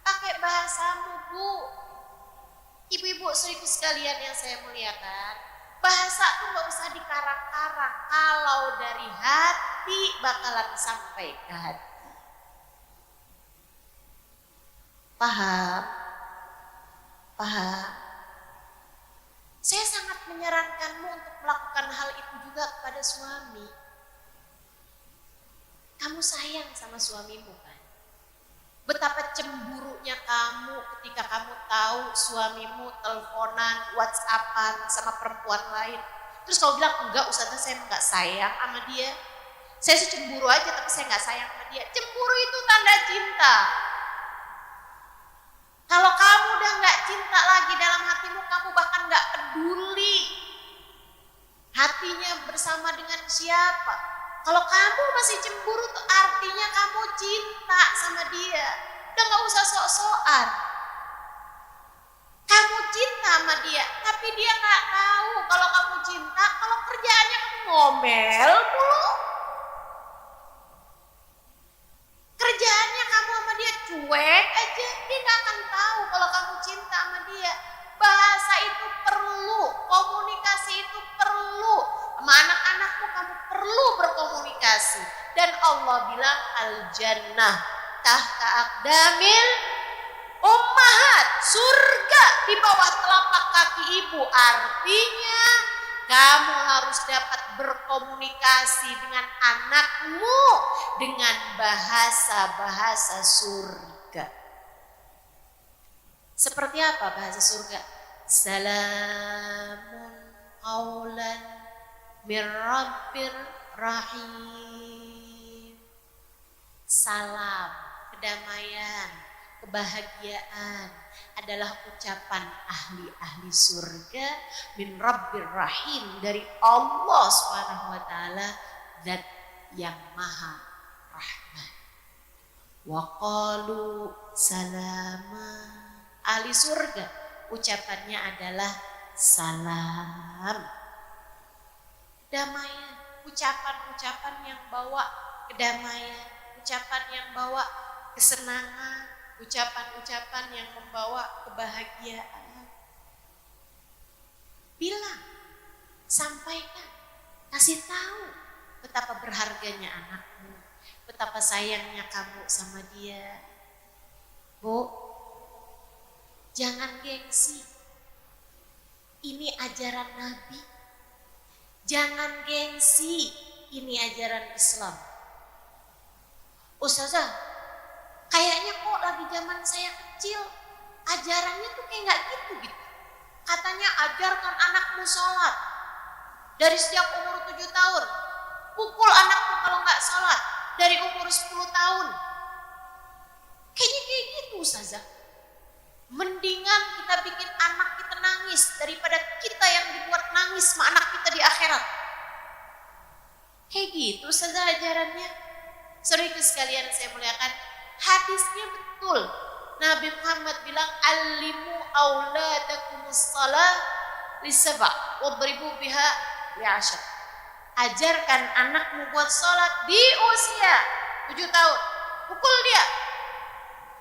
Pakai bahasamu, Bu. Ibu-ibu saudariku sekalian yang saya muliakan, bahasa tuh gak usah dikarang-karang. Kalau dari hati bakalan sampai ke hati. Paham? Paham? Saya sangat menyarankanmu untuk melakukan hal itu juga kepada suami. Kamu sayang sama suamimu kan? Betapa cemburunya kamu ketika kamu tahu suamimu teleponan, WhatsAppan sama perempuan lain. Terus kamu bilang, enggak ustazah, saya enggak sayang sama dia. Saya sih cemburu aja tapi saya enggak sayang sama dia. Cemburu itu tanda cinta. Kalau kamu udah enggak cinta lagi dalam hatimu, kamu bahkan enggak peduli hatinya bersama dengan siapa. Kalau kamu masih cemburu tuh artinya kamu cinta sama dia. Udah gak usah sok-sokan. Kamu cinta sama dia, tapi dia gak tahu kalau kamu cinta, kalau kerjaannya kamu ngomel mulu. Kerjaannya kamu sama dia cuek aja, dia gak akan tahu kalau kamu cinta sama dia. Bahasa itu perlu, komunikasi itu perlu. Sama anak-anakmu kamu perlu berkomunikasi. Dan Allah bilang al-jannah tahta aqdamil ummahat. Surga di bawah telapak kaki ibu. Artinya kamu harus dapat berkomunikasi dengan anakmu dengan bahasa-bahasa surga. Seperti apa bahasa surga? Salamun qaulan mir rabbir rahim. Salam, kedamaian, kebahagiaan adalah ucapan ahli-ahli surga min rabbir rahim, dari Allah Subhanahu wa taala, zat yang maha rahman. Wa qalu salama. Ahli surga ucapannya adalah salam. Damaian, ucapan-ucapan yang bawa kedamaian, ucapan yang bawa kesenangan, ucapan-ucapan yang membawa kebahagiaan. Bilang, sampaikan, kasih tahu betapa berharganya anakmu, betapa sayangnya kamu sama dia. Bu, jangan gengsi. Ini ajaran Nabi. Jangan gengsi. Ini ajaran Islam. Ustazah, kayaknya kok lagi zaman saya kecil ajarannya tuh kayak gak gitu. Katanya ajarkan anakmu sholat dari sejak umur 7 tahun. pukul anakmu kalau nggak sholat dari umur 10 tahun. Kayaknya kayak gitu Ustazah. Mendingan kita bikin anak kita nangis daripada kita yang dibuat nangis sama anak kita di akhirat. Kayak gitu Ustazah ajarannya. Saudara sekalian saya muliakan, hadisnya betul. Nabi Muhammad bilang, "Allimu auladakumus shalah lisaba' wadribu biha li'ashar." Ajarkan anakmu buat sholat di usia 7 tahun. Pukul dia.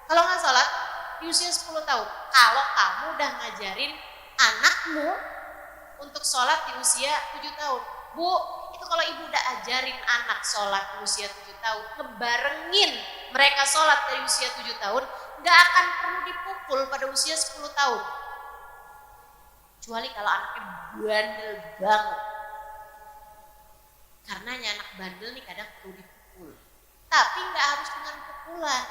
Kalau nggak sholat, di usia 10 tahun. Kalau kamu udah ngajarin anakmu untuk sholat di usia 7 tahun. Bu, itu kalau ibu udah ajarin anak sholat di usia 7 tahun, ngebarengin mereka sholat dari usia 7 tahun, nggak akan perlu dipukul pada usia 10 tahun. Kecuali kalau anaknya bandel banget. Karenanya anak bandel nih kadang perlu dipukul. Tapi nggak harus dengan pukulan.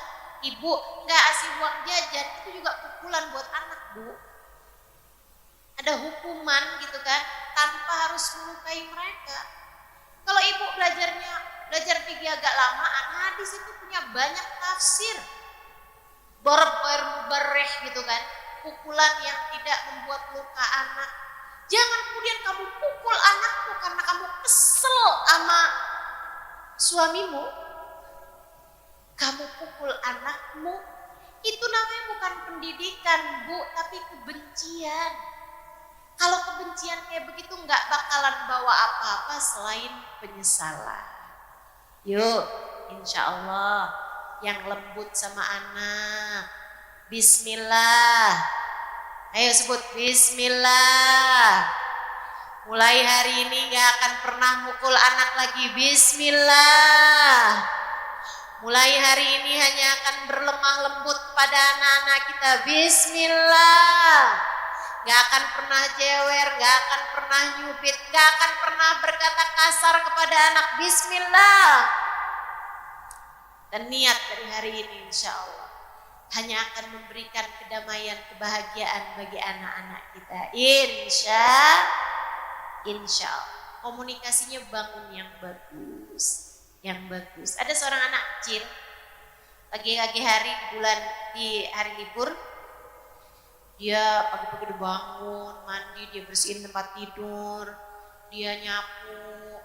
Ibu nggak kasih uang jajan, itu juga pukulan buat anak, Bu. Ada hukuman gitu kan, tanpa harus melukai mereka. Kalau ibu belajar fikih agak lamaan, hadis itu punya banyak tafsir. Bereh gitu kan, pukulan yang tidak membuat luka anak. Jangan kemudian kamu pukul anakmu karena kamu kesel sama suamimu. Kamu pukul anakmu, itu namanya bukan pendidikan, Bu, tapi kebencian. Kalau kebencian kayak begitu nggak bakalan bawa apa-apa selain penyesalan. Yuk, insya Allah yang lembut sama anak. Bismillah. Ayo sebut Bismillah. Mulai hari ini gak akan pernah mukul anak lagi. Bismillah. Mulai hari ini hanya akan berlemah lembut pada anak-anak kita. Bismillah. Gak akan pernah jewer, gak akan pernah nyubit, gak akan pernah berkata kasar kepada anak. Bismillah. Dan niat dari hari ini insya Allah hanya akan memberikan kedamaian, kebahagiaan bagi anak-anak kita. Insya Allah. Komunikasinya bangun yang bagus. Ada seorang anak kecil pagi hari di hari libur, dia pagi-pagi udah bangun, mandi, dia bersihin tempat tidur, dia nyapu,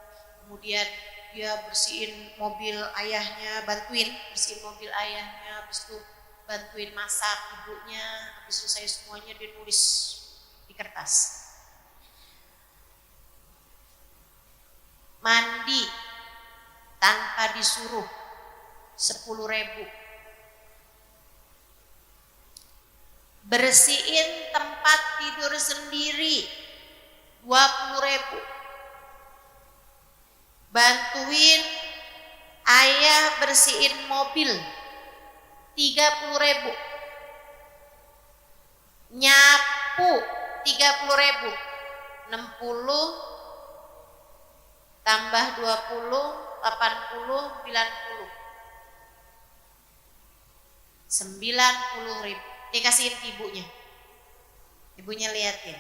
kemudian dia bersihin mobil ayahnya, bersihin mobil ayahnya, habis itu bantuin masak ibunya, habis selesai semuanya dia nulis di kertas. Mandi tanpa disuruh 10.000. Bersihin tempat tidur sendiri 20.000. Bantuin ayah bersihin mobil 30.000. Nyapu 30.000. 60 tambah 20, 80, 90. 90.000. Dia kasihin ibunya. Ibunya liatin.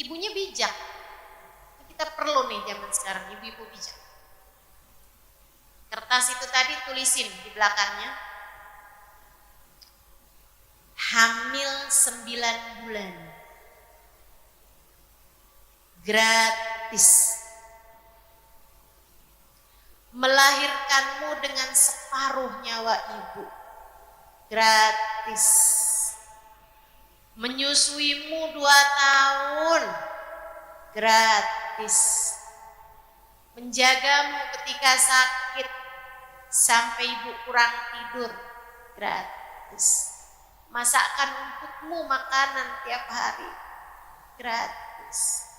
Ibunya bijak. Kita perlu nih zaman sekarang ibu-ibu bijak. Kertas itu tadi tulisin di belakangnya. Hamil 9 bulan. Gratis. Melahirkanmu dengan separuh nyawa ibu. Gratis. Menyusuimu 2 tahun. Gratis. Menjagamu ketika sakit sampai ibu kurang tidur. Gratis. Masakkan untukmu makanan tiap hari. Gratis.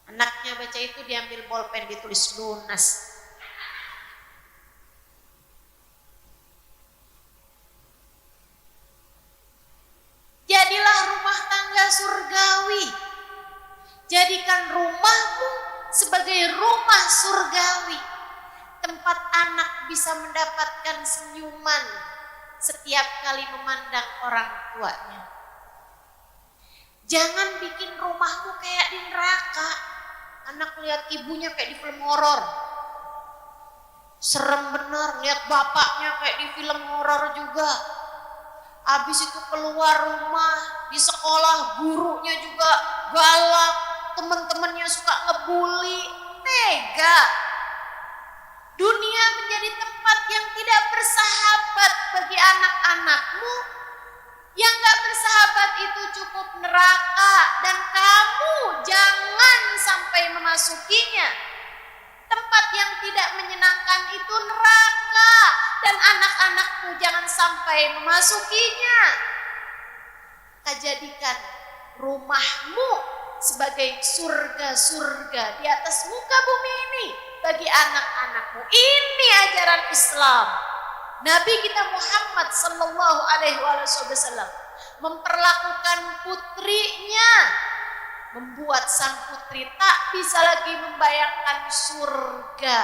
Anaknya baca itu diambil bolpen ditulis lunas. Jadilah rumah tangga surgawi. Jadikan rumahmu sebagai rumah surgawi. Tempat anak bisa mendapatkan senyuman setiap kali memandang orang tuanya. Jangan bikin rumahmu kayak di neraka. Anak lihat ibunya kayak di film horor. Serem bener, lihat bapaknya kayak di film horor juga. Habis itu keluar rumah, di sekolah gurunya juga galak, teman-temannya suka ngebully. Tega. Dunia menjadi tempat yang tidak bersahabat bagi anak-anakmu. Yang gak bersahabat itu cukup neraka, dan kamu jangan sampai memasukinya. Tempat yang tidak menyenangkan itu neraka, dan anak-anakmu jangan sampai memasukinya. Jadikan rumahmu sebagai surga-surga di atas muka bumi ini bagi anak-anakmu. Ini ajaran Islam. Nabi kita Muhammad sallallahu alaihi wasallam memperlakukan putrinya, membuat sang putri tak bisa lagi membayangkan surga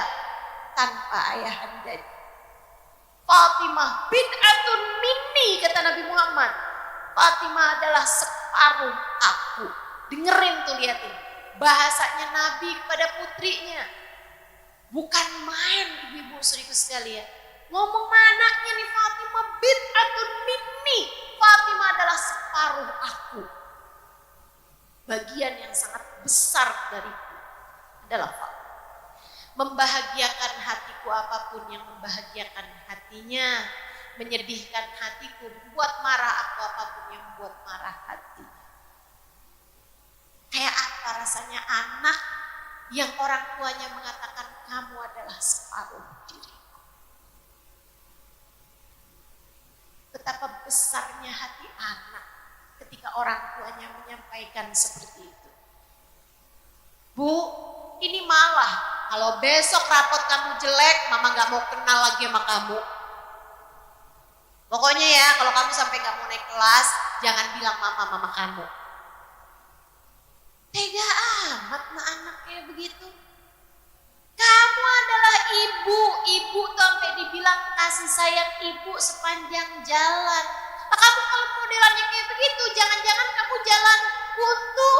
tanpa ayahandanya. Fatimah bid'atun minni, kata Nabi Muhammad. Fatimah adalah separuh aku. Dengerin tuh, lihatin bahasanya Nabi kepada putrinya. Bukan main, ibu-ibu saudaraku sekalian. Ngomong anaknya nih, Fatimah bid'atun minni. Fatimah adalah separuh aku. Bagian yang sangat besar dariku adalah Fatimah. Membahagiakan hatiku apapun yang membahagiakan hatinya, menyedihkan hatiku, membuat marah aku apapun yang membuat marah hati. Kayak apa rasanya anak yang orang tuanya mengatakan kamu adalah separuh diriku. Betapa besarnya hati anak ketika orang tuanya menyampaikan seperti itu. Bu, ini malah kalau besok rapot kamu jelek, mama gak mau kenal lagi sama kamu. Pokoknya ya, kalau kamu sampai gak mau naik kelas, jangan bilang mama kamu. Tega amat mah anak kayak begitu. Kamu adalah ibu. Ibu tuh sampai dibilang kasih sayang ibu sepanjang jalan. Nah, kamu kalau modelannya kayak begitu, jangan-jangan kamu jalan buntu.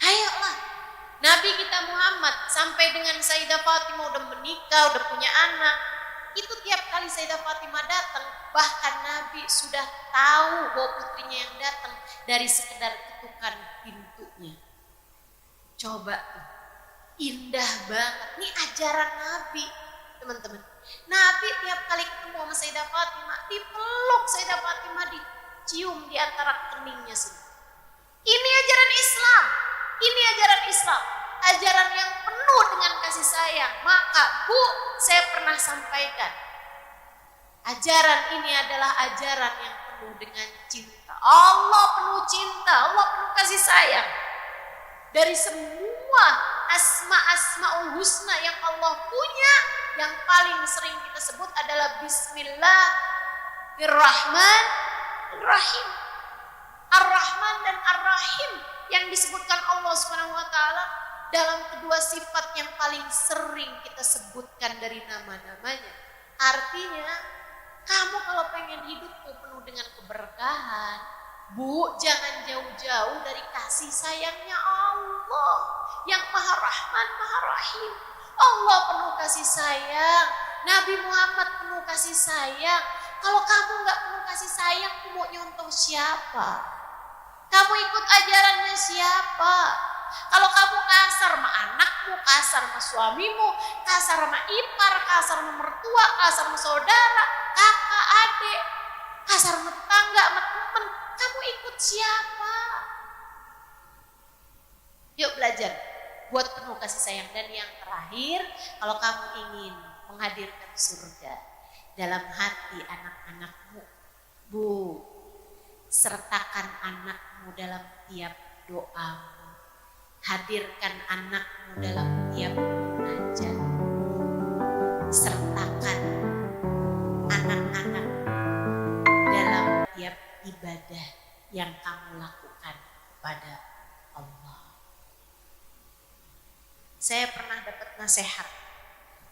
Ayolah, Nabi kita Muhammad sampai dengan Sayyidah Fatimah udah menikah, udah punya anak. Itu tiap kali Sayyidah Fatimah datang, bahkan Nabi sudah tahu bahwa putrinya yang datang dari sekedar ketukan pintunya. Coba tuh, indah banget. Ini ajaran Nabi, teman-teman. Nabi tiap kali ketemu sama Sayyidah Fatimah, dipeluk Sayyidah Fatimah, dicium di antara keningnya sini. Ini ajaran Islam. Ini ajaran Islam. Ajaran yang penuh dengan kasih sayang. Maka Bu, saya pernah sampaikan, ajaran ini adalah ajaran yang penuh dengan cinta. Allah penuh cinta, Allah penuh kasih sayang. Dari semua asma-asmaul husna yang Allah punya, yang paling sering kita sebut adalah Bismillahirrahmanirrahim. Ar-Rahman dan Ar-Rahim yang disebutkan Allah Subhanahu wa taala dalam kedua sifat yang paling sering kita sebutkan dari nama-namanya. Artinya, kamu kalau pengen hidup penuh dengan keberkahan, Bu, jangan jauh-jauh dari kasih sayangnya Allah yang Maha Rahman, Maha Rahim. Allah penuh kasih sayang, Nabi Muhammad penuh kasih sayang. Kalau kamu nggak penuh kasih sayang, kamu mau nyontoh siapa? Kamu ikut ajarannya siapa? Kalau kamu kasar sama anakmu, kasar sama suamimu, kasar sama ipar, kasar sama mertua, kasar sama saudara, kakak, adik, kasar sama tetangga, sama teman, kamu ikut siapa? Yuk belajar buat penuh kasih sayang. Dan yang terakhir, kalau kamu ingin menghadirkan surga dalam hati anak-anakmu, Bu, sertakan anakmu dalam tiap doamu. Hadirkan anakmu dalam tiap munajat. Sertakan anak-anak dalam tiap ibadah yang kamu lakukan kepada Allah. Saya pernah dapat nasihat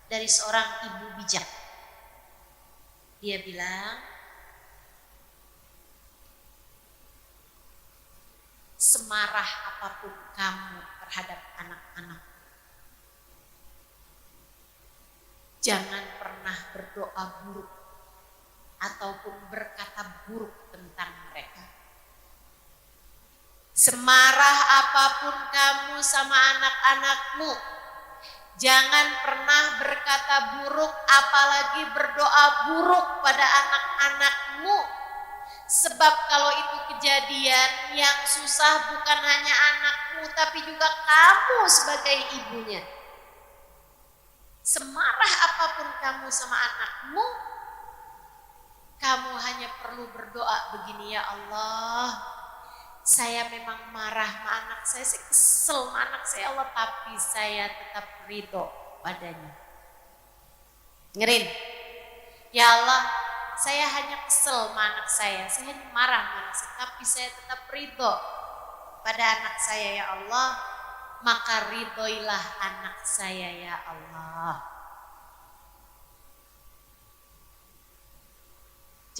dari seorang ibu bijak. Dia bilang, semarah apapun kamu terhadap anak-anak, Jangan pernah berdoa buruk ataupun berkata buruk tentang mereka. Semarah apapun kamu sama anak-anakmu, jangan pernah berkata buruk, apalagi berdoa buruk pada anak-anakmu. Sebab kalau itu kejadian, yang susah bukan hanya anakmu, tapi juga kamu sebagai ibunya. Semarah apapun kamu sama anakmu, kamu hanya perlu berdoa begini, ya Allah, saya memang marah sama anak saya kesel sama anak saya, Allah, tapi saya tetap ridho padanya. Dengerin, ya Allah, saya hanya kesel sama anak saya hanya marah sama anak saya, tapi saya tetap ridho pada anak saya, ya Allah, maka ridhoilah anak saya, ya Allah.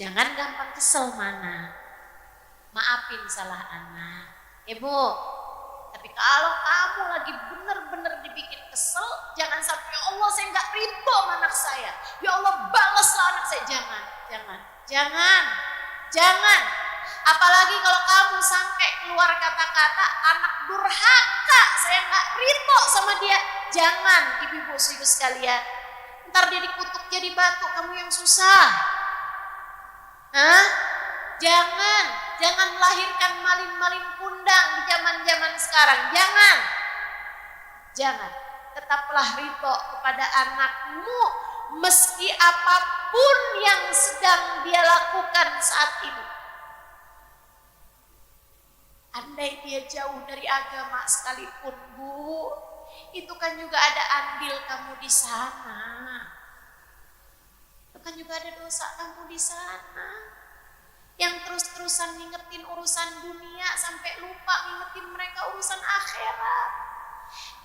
Jangan gampang kesel mana, maafin salah anak. Ibu, tapi kalau kamu lagi benar-benar dibikin kesel, jangan sampai, ya Allah, saya nggak ridho sama anak saya, ya Allah balaslah anak saya. Jangan. Apalagi kalau kamu sampai keluar kata-kata anak durhaka, saya nggak ridho sama dia. Jangan, ibu-ibu sekalian, ntar dia dikutuk jadi batu, kamu yang susah. Jangan melahirkan malin-malin kundang di zaman-zaman sekarang. Jangan. Tetaplah ridho kepada anakmu meski apapun yang sedang dia lakukan saat ini. Andai dia jauh dari agama sekalipun, Bu, itu kan juga ada andil kamu di sana. Itu kan juga ada dosa kamu di sana. Yang terus-terusan ngingetin urusan dunia sampai lupa ngingetin mereka urusan akhirat.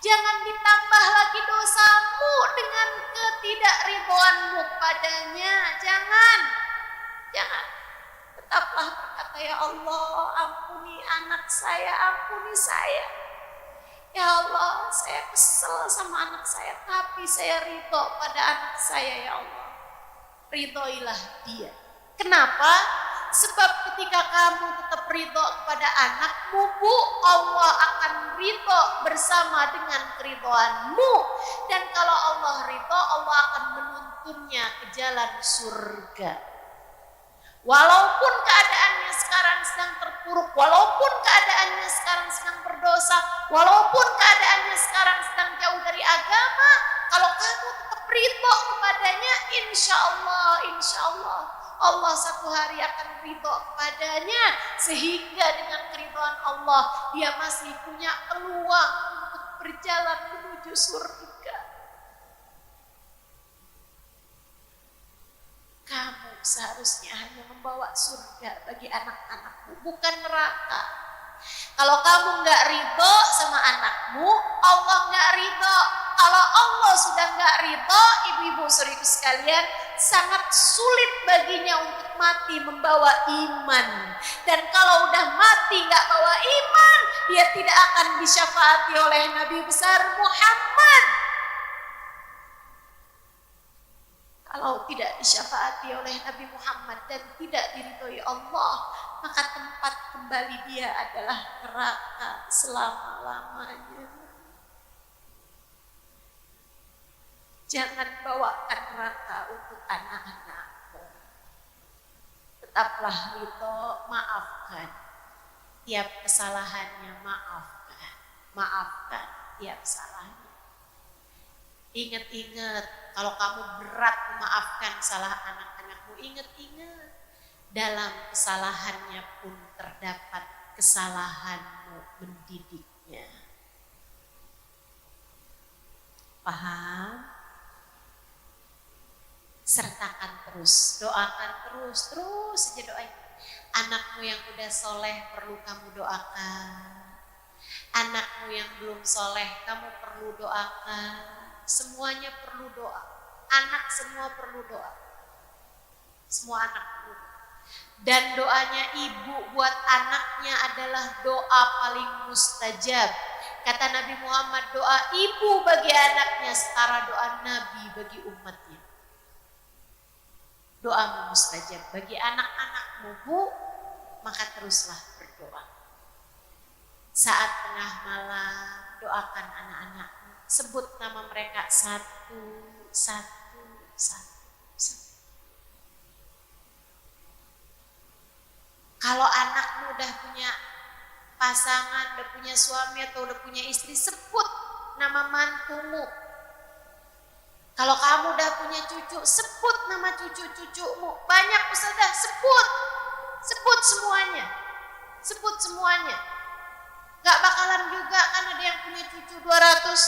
Jangan ditambah lagi dosamu dengan ketidakridhoanmu padanya. Jangan. Tetaplah berkata, ya Allah, ampuni anak saya, ampuni saya. Ya Allah, saya kesel sama anak saya, tapi saya ridho pada anak saya, ya Allah. Ridhoilah dia. Kenapa? Sebab ketika kamu tetap ridho kepada anakmu, Bu, Allah akan ridho bersama dengan keridhoanmu. Dan kalau Allah ridho, Allah akan menuntunnya ke jalan surga. Walaupun keadaannya sekarang sedang terpuruk, walaupun keadaannya sekarang sedang berdosa, walaupun keadaannya sekarang sedang jauh dari agama, kalau kamu tetap ridho kepadanya, insya Allah, Allah satu hari akan ridho kepadanya, sehingga dengan keridhaan Allah dia masih punya peluang untuk berjalan menuju surga. Kamu seharusnya hanya membawa surga bagi anak-anakmu, bukan neraka. Kalau kamu nggak ridho sama anakmu, Allah nggak ridho. Kalau Allah sudah nggak ridho, ibu-ibu saudariku sekalian, sangat sulit baginya untuk mati membawa iman. Dan kalau udah mati nggak bawa iman, dia tidak akan disyafaati oleh Nabi besar Muhammad. Kalau tidak disyafaati oleh Nabi Muhammad dan tidak diridhoi Allah, maka tempat kembali dia adalah neraka selama-lamanya. Jangan bawakan neraka untuk anak-anakmu. Tetaplah ridho, maafkan. Tiap kesalahannya maafkan tiap salahnya. Ingat-ingat, kalau kamu berat memaafkan salah anak-anakmu, ingat-ingat, dalam kesalahannya pun terdapat kesalahanmu mendidiknya. Paham? Sertakan terus, doakan terus saja doain. Anakmu yang udah soleh perlu kamu doakan. Anakmu yang belum soleh kamu perlu doakan. Semuanya perlu doa. Anak semua perlu doa. Semua anak perlu doa. Dan doanya ibu buat anaknya adalah doa paling mustajab. Kata Nabi Muhammad, doa ibu bagi anaknya setara doa Nabi bagi umatnya. Doamu mustajab. Bagi anak-anakmu, Bu, maka teruslah berdoa. Saat tengah malam, doakan anak-anakmu. Sebut nama mereka satu. Kalau anakmu udah punya pasangan, udah punya suami atau udah punya istri, sebut nama mantumu. Kalau kamu udah punya cucu, sebut nama cucu-cucumu. Banyak Ustazah, sebut semuanya. Sebut semuanya. Gak bakalan juga kan ada yang punya cucu 200.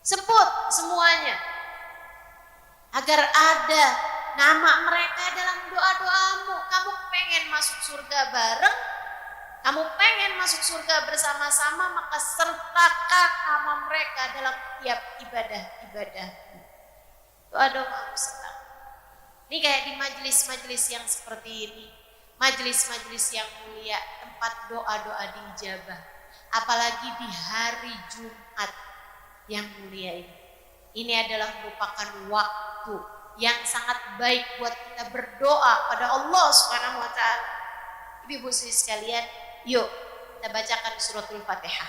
Sebut semuanya. Agar ada nama mereka dalam doa-doamu. Kamu pengen masuk surga bareng, kamu pengen masuk surga bersama-sama, maka sertakan nama mereka dalam tiap ibadah-ibadah. Doa-doa Ustaz. Ini kayak di majelis-majelis yang seperti ini, majelis-majelis yang mulia, tempat doa-doa diijabah. Apalagi di hari Jumat yang mulia ini. Ini adalah merupakan waktu yang sangat baik buat kita berdoa pada Allah Subhanahu wa taala. Ibu-ibu sekalian, yuk kita bacakan suratul Fatihah.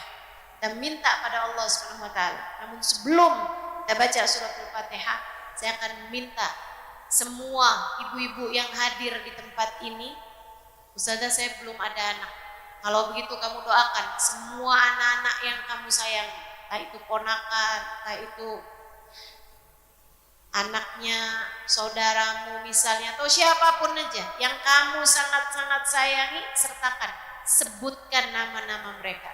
Kita minta pada Allah Subhanahu wa taala. Namun sebelum kita baca suratul Fatihah, saya akan minta semua ibu-ibu yang hadir di tempat ini, Ustazah saya belum ada anak. Kalau begitu kamu doakan semua anak-anak yang kamu sayang, entah itu ponakan, entah itu anaknya, saudaramu misalnya, atau siapapun aja yang kamu sangat-sangat sayangi, sertakan, sebutkan nama-nama mereka.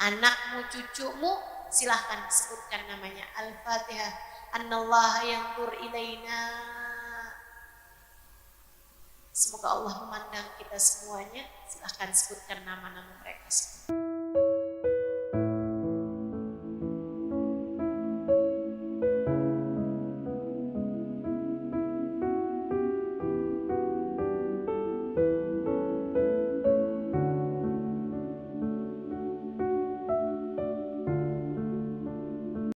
Anakmu, cucumu, silahkan sebutkan namanya. Al-Fatihah. Annallaha yanzur ilaina. Semoga Allah memandang kita semuanya. Silahkan sebutkan nama-nama mereka.